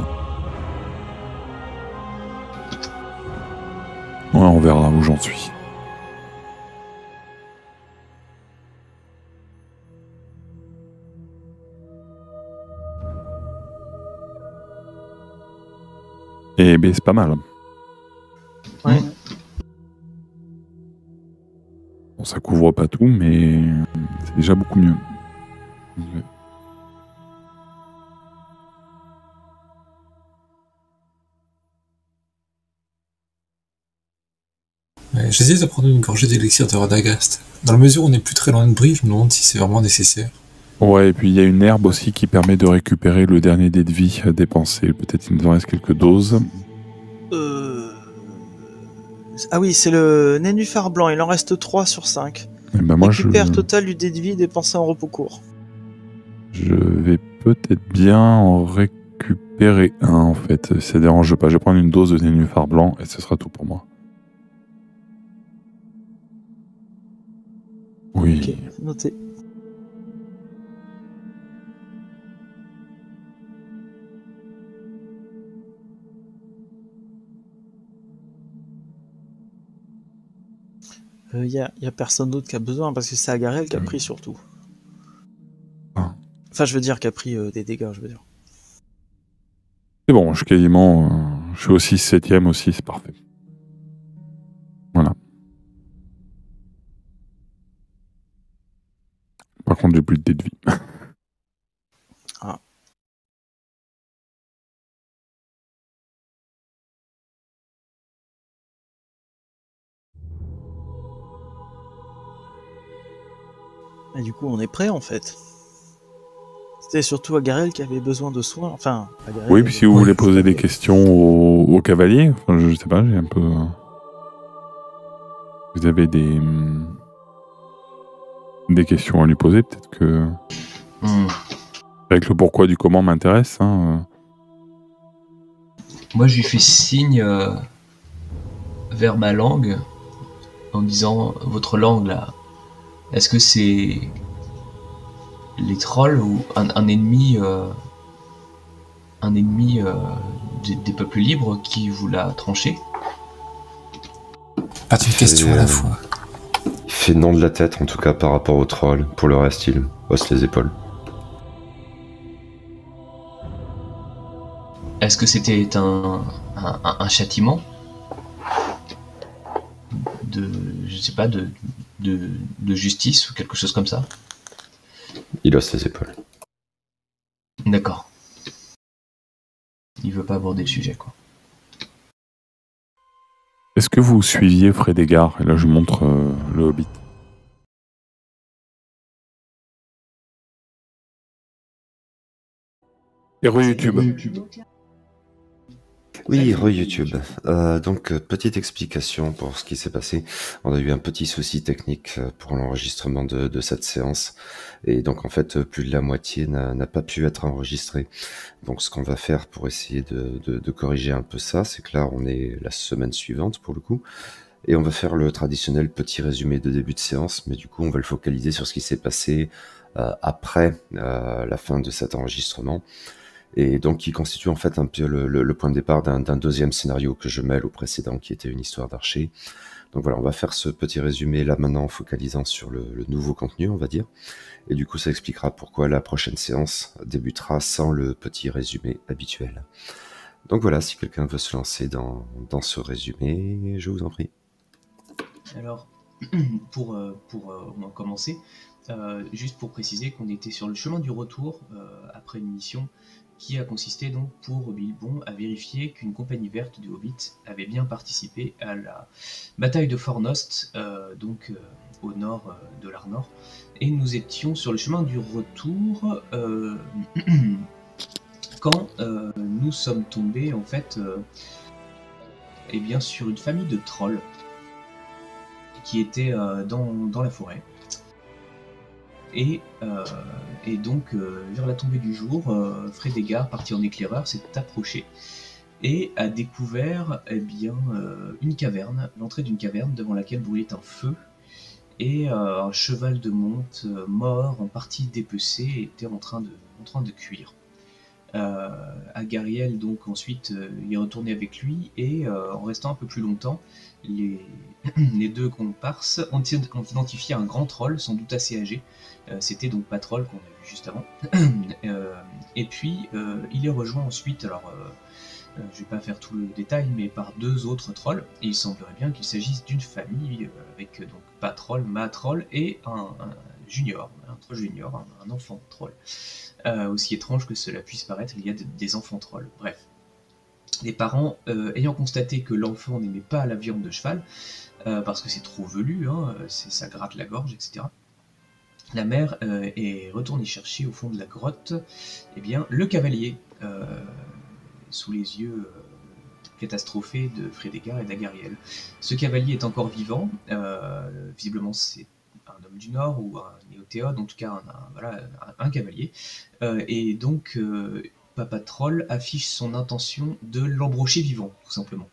Ouais, on verra où j'en suis. Et ben, c'est pas mal. Ouais. Bon, ça couvre pas tout, mais c'est déjà beaucoup mieux. Ouais, j'essaie de prendre une gorgée d'élixir de Radagast. Dans la mesure où on n'est plus très loin de Brie, je me demande si c'est vraiment nécessaire. Ouais, et puis il y a une herbe aussi qui permet de récupérer le dernier dé de vie dépensé. Peut-être qu'il nous en reste quelques doses. Ah oui, c'est le nénuphar blanc. Il en reste 3 sur 5. Et ben moi, Récupère total du dé de vie dépensé en repos court. je vais peut-être bien en récupérer un, en fait. Ça dérange pas. Je vais prendre une dose de nénuphar blanc et ce sera tout pour moi. Oui. Ok, noté. Y a personne d'autre qui a besoin parce que c'est Agarel qui a pris surtout. Ah. Enfin, je veux dire qui a pris des dégâts, je veux dire. C'est bon, je suis quasiment... je suis aussi 7ème aussi, c'est parfait. Voilà. Par contre, j'ai plus de dés de vie. Ah. Et du coup, on est prêt en fait. C'était surtout Agarel qui avait besoin de soins. Enfin, Agarel, Oui, puis si vous voulez poser des questions au cavalier, enfin, je sais pas, j'ai un peu... Vous avez des questions à lui poser, peut-être que... Avec le pourquoi du comment m'intéresse. Hein. Moi, je lui fais signe vers ma langue en disant votre langue là. Est-ce que c'est les trolls ou un ennemi des peuples libres qui vous l'a tranché? Pas une question à la fois. Il fait non de la tête, en tout cas par rapport au troll. Pour le reste, il hausse les épaules. Est-ce que c'était un châtiment je sais pas, de justice ou quelque chose comme ça? Il hausse les épaules. D'accord. Il veut pas aborder le sujet, quoi. Est-ce que vous suiviez Frédégard? Et là, je montre le Hobbit. Et re-YouTube. Oui, re-YouTube. Donc, petite explication pour ce qui s'est passé. On a eu un petit souci technique pour l'enregistrement de cette séance. Et donc, en fait, plus de la moitié n'a pas pu être enregistré. Donc, ce qu'on va faire pour essayer de corriger un peu ça, c'est que là, on est la semaine suivante, pour le coup. Et on va faire le traditionnel petit résumé de début de séance. Mais du coup, on va le focaliser sur ce qui s'est passé après la fin de cet enregistrement. et donc qui constitue en fait un peu le point de départ d'un deuxième scénario que je mêle au précédent, qui était une histoire d'archer. Donc voilà, on va faire ce petit résumé là maintenant en focalisant sur le nouveau contenu, on va dire. Et du coup, ça expliquera pourquoi la prochaine séance débutera sans le petit résumé habituel. Donc voilà, si quelqu'un veut se lancer dans ce résumé, je vous en prie. Alors, pour commencer, juste pour préciser qu'on était sur le chemin du retour après une mission qui a consisté donc pour Bilbon à vérifier qu'une compagnie verte du Hobbit avait bien participé à la bataille de Fornost, au nord de l'Arnor. Et nous étions sur le chemin du retour quand nous sommes tombés en fait sur une famille de trolls qui était dans la forêt. Et donc, vers la tombée du jour, Frédégar, parti en éclaireur, s'est approché et a découvert une caverne, l'entrée d'une caverne devant laquelle brûlait un feu, et un cheval de monte mort, en partie dépecé, était en train de cuire. Agariel donc ensuite y est retourné avec lui, et en restant un peu plus longtemps, les deux comparses ont identifié un grand troll, sans doute assez âgé. C'était donc Patrol qu'on a vu juste avant. Et puis il est rejoint ensuite, alors je vais pas faire tout le détail, mais par deux autres trolls. Et il semblerait bien qu'il s'agisse d'une famille avec donc Patrol, Matrol et un junior, un troll junior, un enfant troll. Aussi étrange que cela puisse paraître, il y a des enfants trolls. Bref. Les parents, ayant constaté que l'enfant n'aimait pas la viande de cheval, parce que c'est trop velu, ça gratte la gorge, etc. La mère est retournée chercher au fond de la grotte le cavalier, sous les yeux catastrophés de Frédégar et d'Agariel. Ce cavalier est encore vivant, visiblement c'est un homme du Nord ou un néotéode, en tout cas un cavalier, et donc Papa Troll affiche son intention de l'embrocher vivant, tout simplement.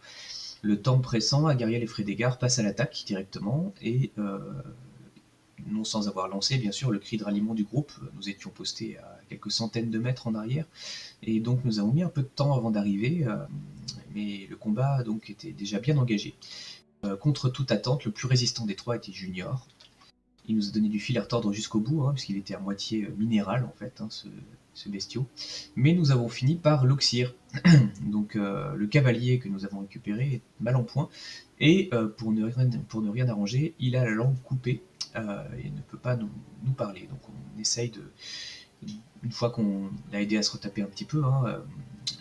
Le temps pressant, Agariel et Frédégar passent à l'attaque directement, et non sans avoir lancé bien sûr le cri de ralliement du groupe. Nous étions postés à quelques centaines de mètres en arrière, et donc nous avons mis un peu de temps avant d'arriver, mais le combat donc était déjà bien engagé. Contre toute attente, le plus résistant des trois était Junior. Il nous a donné du fil à retordre jusqu'au bout, puisqu'il était à moitié minéral en fait, ce bestiau. Mais nous avons fini par l'oxyre. Donc le cavalier que nous avons récupéré est mal en point, et pour ne rien arranger, il a la langue coupée et ne peut pas nous parler. Donc on essaye une fois qu'on l'a aidé à se retaper un petit peu,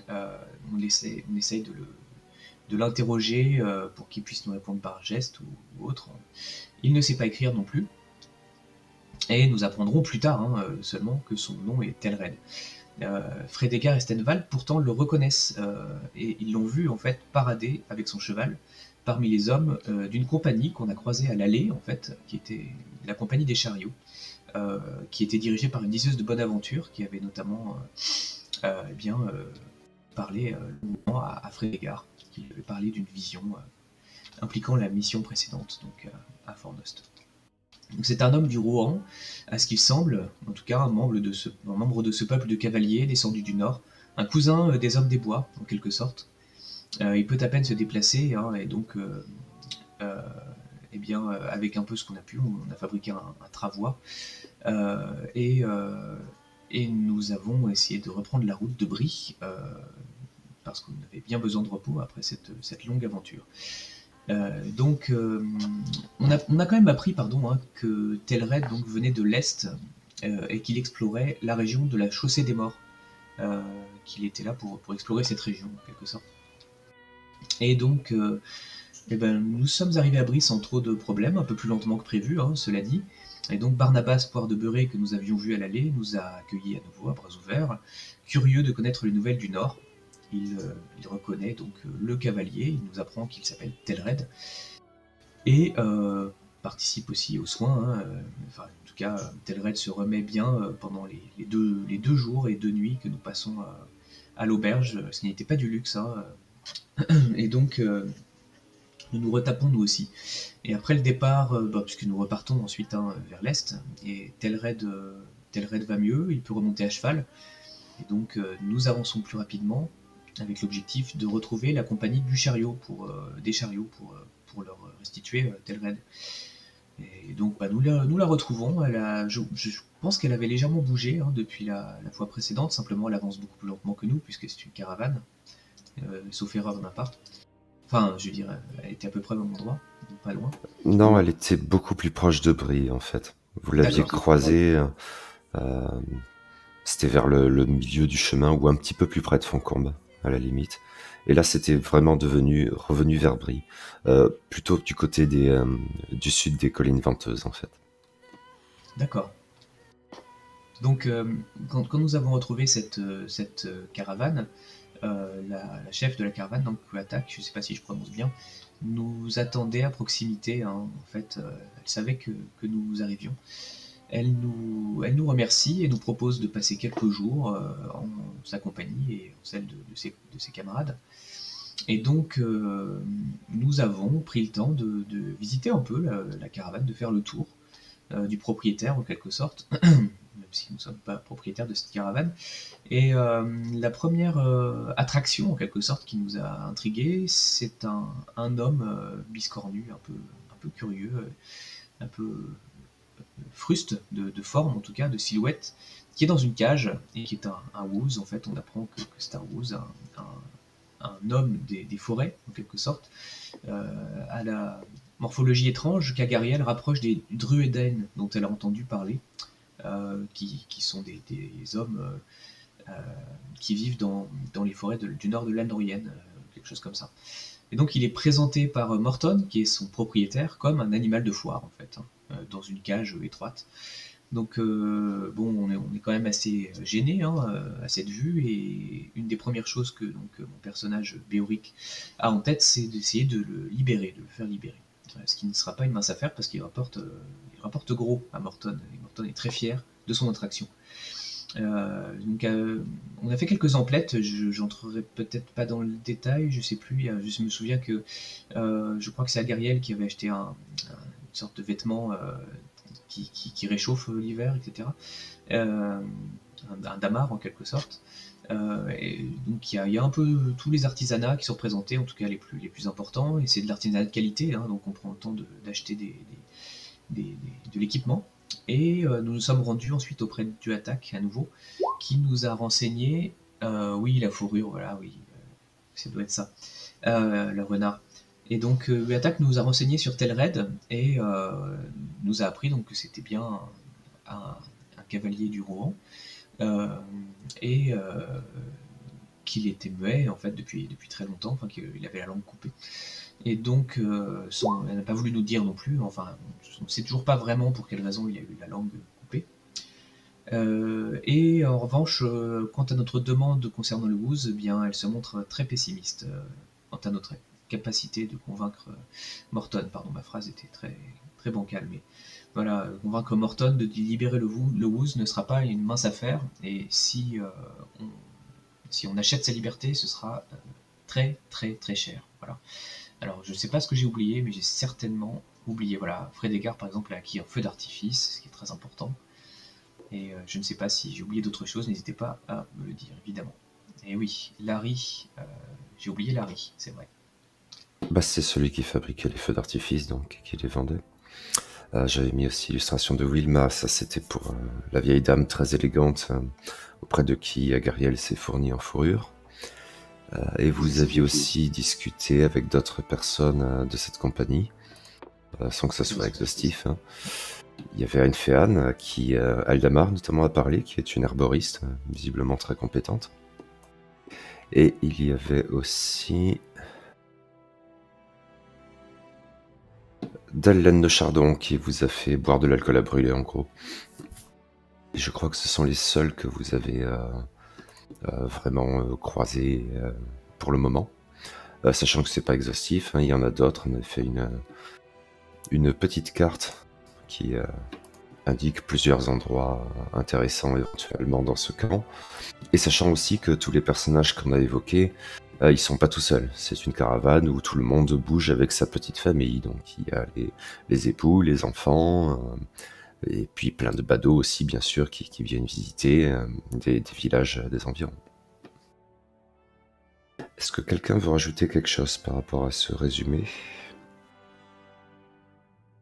on essaye de l'interroger pour qu'il puisse nous répondre par geste ou autre. Il ne sait pas écrire non plus. Et nous apprendrons plus tard seulement que son nom est Telred. Frédégar et Stenvald pourtant le reconnaissent, et ils l'ont vu en fait parader avec son cheval parmi les hommes d'une compagnie qu'on a croisée à l'allée, en fait, qui était la compagnie des chariots, qui était dirigée par une diseuse de bonne aventure qui avait notamment parlé à Frédégar, qui lui avait parlé d'une vision impliquant la mission précédente, donc à Fornost. C'est un homme du Rohan, à ce qu'il semble, en tout cas un membre de ce peuple de cavaliers descendus du Nord, un cousin des hommes des bois, en quelque sorte. Il peut à peine se déplacer, et donc, avec un peu ce qu'on a pu, on a fabriqué un travois, et nous avons essayé de reprendre la route de Brie, parce qu'on avait bien besoin de repos après cette longue aventure. Donc, on a quand même appris que Telred donc, venait de l'Est et qu'il explorait la région de la Chaussée des Morts, qu'il était là pour explorer cette région, en quelque sorte. Et donc, nous sommes arrivés à Brie sans trop de problèmes, un peu plus lentement que prévu, cela dit. Et donc Barnabas, poire de beurré, que nous avions vu à l'aller, nous a accueillis à nouveau à bras ouverts, curieux de connaître les nouvelles du Nord. Il reconnaît donc le cavalier, il nous apprend qu'il s'appelle Telred, et participe aussi aux soins. En tout cas, Telred se remet bien pendant les deux jours et 2 nuits que nous passons à l'auberge, ce qui n'était pas du luxe. Et donc, nous nous retapons nous aussi. Et après le départ, puisque nous repartons ensuite vers l'est, et Telred va mieux, il peut remonter à cheval. Et donc nous avançons plus rapidement avec l'objectif de retrouver la compagnie du chariot des chariots pour leur restituer Telred. Et donc nous la retrouvons. Je pense qu'elle avait légèrement bougé depuis la fois précédente, simplement elle avance beaucoup plus lentement que nous puisque c'est une caravane, sauf erreur de ma part. Enfin, je veux dire, elle était à peu près au même endroit, pas loin. Non, elle était beaucoup plus proche de Brie, en fait. Vous l'aviez croisée, c'était vers le milieu du chemin ou un petit peu plus près de Foncombe, à la limite. Et là, c'était vraiment revenu vers Brie, plutôt du côté du sud des collines venteuses, en fait. D'accord. Donc, quand nous avons retrouvé cette caravane, la chef de la caravane, donc Kuatak, je ne sais pas si je prononce bien, nous attendait à proximité. En fait, elle savait que nous arrivions. Elle nous remercie et nous propose de passer quelques jours en sa compagnie et en celle de ses camarades. Et donc, nous avons pris le temps de visiter un peu la caravane, de faire le tour du propriétaire en quelque sorte, même si nous ne sommes pas propriétaires de cette caravane. Et la première attraction en quelque sorte qui nous a intrigués, c'est un homme biscornu, un peu curieux, un peu fruste de forme, en tout cas de silhouette, qui est dans une cage et qui est un Wooz. En fait, on apprend que c'est un Wooz, un homme des forêts en quelque sorte, à la morphologie étrange qu'Agariel rapproche des Druédain dont elle a entendu parler, qui sont des hommes qui vivent dans les forêts du nord de l'Andorienne, quelque chose comme ça. Et donc il est présenté par Morton, qui est son propriétaire, comme un animal de foire en fait, dans une cage étroite. Donc on est quand même assez gêné à cette vue, et une des premières choses que mon personnage Béoric a en tête, c'est d'essayer de le libérer, de le faire libérer. Ce qui ne sera pas une mince affaire parce qu'il rapporte gros à Morton, et Morton est très fier de son attraction. On a fait quelques emplettes, j'entrerai peut-être pas dans le détail, je sais plus, je me souviens que je crois que c'est Agariel qui avait acheté une sorte de vêtement qui réchauffe l'hiver, etc. Un damar en quelque sorte. Et donc il y a un peu tous les artisanats qui sont présentés, en tout cas les plus importants, et c'est de l'artisanat de qualité, donc on prend le temps d'acheter de l'équipement. Et nous nous sommes rendus ensuite auprès de Tuatak à nouveau, qui nous a renseigné, oui, la fourrure, voilà, oui, ça doit être ça, le renard. Et donc Tuatak nous a renseigné sur Telred et nous a appris donc que c'était bien un cavalier du Rohan, et qu'il était muet en fait depuis très longtemps, enfin qu'il avait la langue coupée. Et donc, elle n'a pas voulu nous dire non plus, enfin, on ne sait toujours pas vraiment pour quelle raison il a eu la langue coupée. Et en revanche, quant à notre demande concernant le Wooz, eh bien, elle se montre très pessimiste quant à notre capacité de convaincre Morton. Pardon, ma phrase était très, très bancale, mais voilà, convaincre Morton de libérer le Wooz ne sera pas une mince affaire, et si on achète sa liberté, ce sera très, très, très cher. Voilà. Alors, je ne sais pas ce que j'ai oublié, mais j'ai certainement oublié. Voilà, Frédégard, par exemple, a acquis un feu d'artifice, ce qui est très important. Et je ne sais pas si j'ai oublié d'autres choses, n'hésitez pas à me le dire, évidemment. Et oui, Larry, j'ai oublié Larry, c'est vrai. Bah, c'est celui qui fabriquait les feux d'artifice, donc, qui les vendait. J'avais mis aussi l'illustration de Wilma, ça c'était pour la vieille dame très élégante, auprès de qui Agariel s'est fourni en fourrure. Et vous aviez aussi discuté avec d'autres personnes de cette compagnie, sans que ça soit exhaustif. Il y avait une Féane qui, Aldamar notamment, a parlé, qui est une herboriste, visiblement très compétente. Et il y avait aussi Dallène de Chardon qui vous a fait boire de l'alcool à brûler, en gros. Et je crois que ce sont les seuls que vous avez vraiment croisés pour le moment. Sachant que c'est pas exhaustif, il y en a d'autres. On a fait une petite carte qui indique plusieurs endroits intéressants éventuellement dans ce camp. Et sachant aussi que tous les personnages qu'on a évoqués, ils sont pas tout seuls. C'est une caravane où tout le monde bouge avec sa petite famille. Donc il y a les époux, les enfants, Et puis plein de badauds aussi, bien sûr, qui viennent visiter des villages des environs. Est-ce que quelqu'un veut rajouter quelque chose par rapport à ce résumé?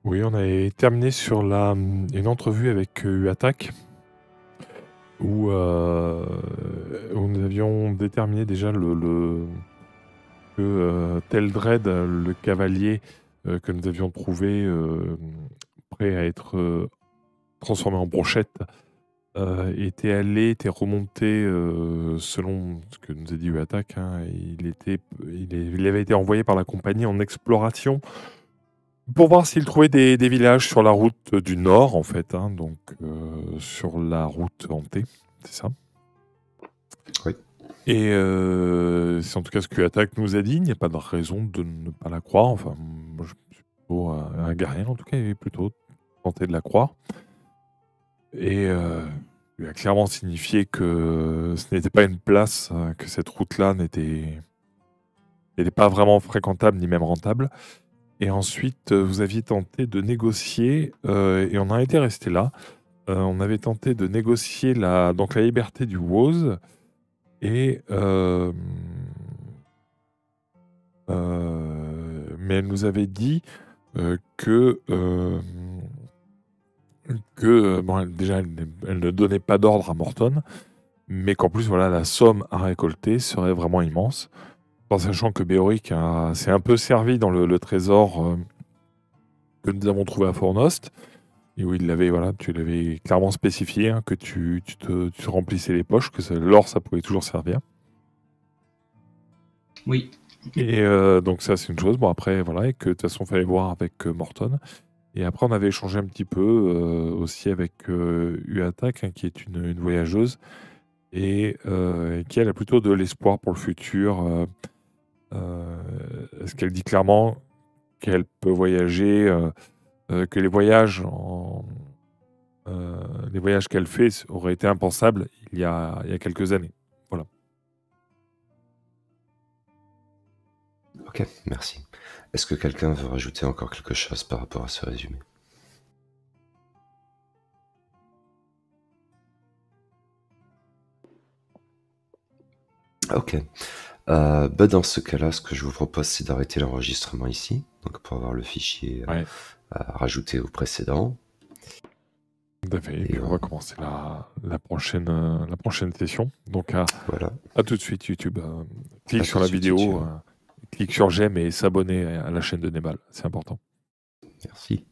Oui, on avait terminé sur une entrevue avec UATAC où nous avions déterminé déjà que Teldred, le cavalier que nous avions trouvé prêt à être transformé en brochette, était remonté, selon ce que nous a dit UATAC, hein, il avait été envoyé par la compagnie en exploration pour voir s'il trouvait des villages sur la route du nord, en fait, hein, donc sur la route hantée, c'est ça? Oui. Et c'est en tout cas ce qu'UATAC nous a dit. Il n'y a pas de raison de ne pas la croire. Enfin, moi, je suis plutôt un guerrier, en tout cas, et plutôt tenté de la croire. Et il a clairement signifié que ce n'était pas une place, que cette route-là n'était pas vraiment fréquentable ni même rentable. Et ensuite, vous aviez tenté de négocier, et on en était resté là. On avait tenté de négocier donc la liberté du Woz, et mais elle nous avait dit que bon, déjà, elle ne donnait pas d'ordre à Morton, mais qu'en plus, voilà, la somme à récolter serait vraiment immense. En sachant que Béoric s'est un peu servi dans le trésor que nous avons trouvé à Fornost, et où tu l'avais clairement spécifié, hein, que tu te remplissais les poches, que l'or, ça pouvait toujours servir. Oui. Et donc ça, c'est une chose. Bon, après, voilà, et que de toute façon, il fallait voir avec Morton. Et après, on avait échangé un petit peu aussi avec UATAC, hein, qui est une voyageuse, et qui, elle, a plutôt de l'espoir pour le futur. Est-ce qu'elle dit clairement qu'elle peut voyager, que les voyages qu'elle fait auraient été impensables il y a quelques années. Voilà. Ok, merci. Est-ce que quelqu'un veut rajouter encore quelque chose par rapport à ce résumé? Ok. Dans ce cas-là, ce que je vous propose, c'est d'arrêter l'enregistrement ici, donc pour avoir le fichier rajouté au précédent. Tout à fait. Et puis on va commencer la prochaine session. Donc Voilà. à tout de suite, YouTube. Clique sur la vidéo, clique sur j'aime et s'abonner à la chaîne de Nebal. C'est important. Merci.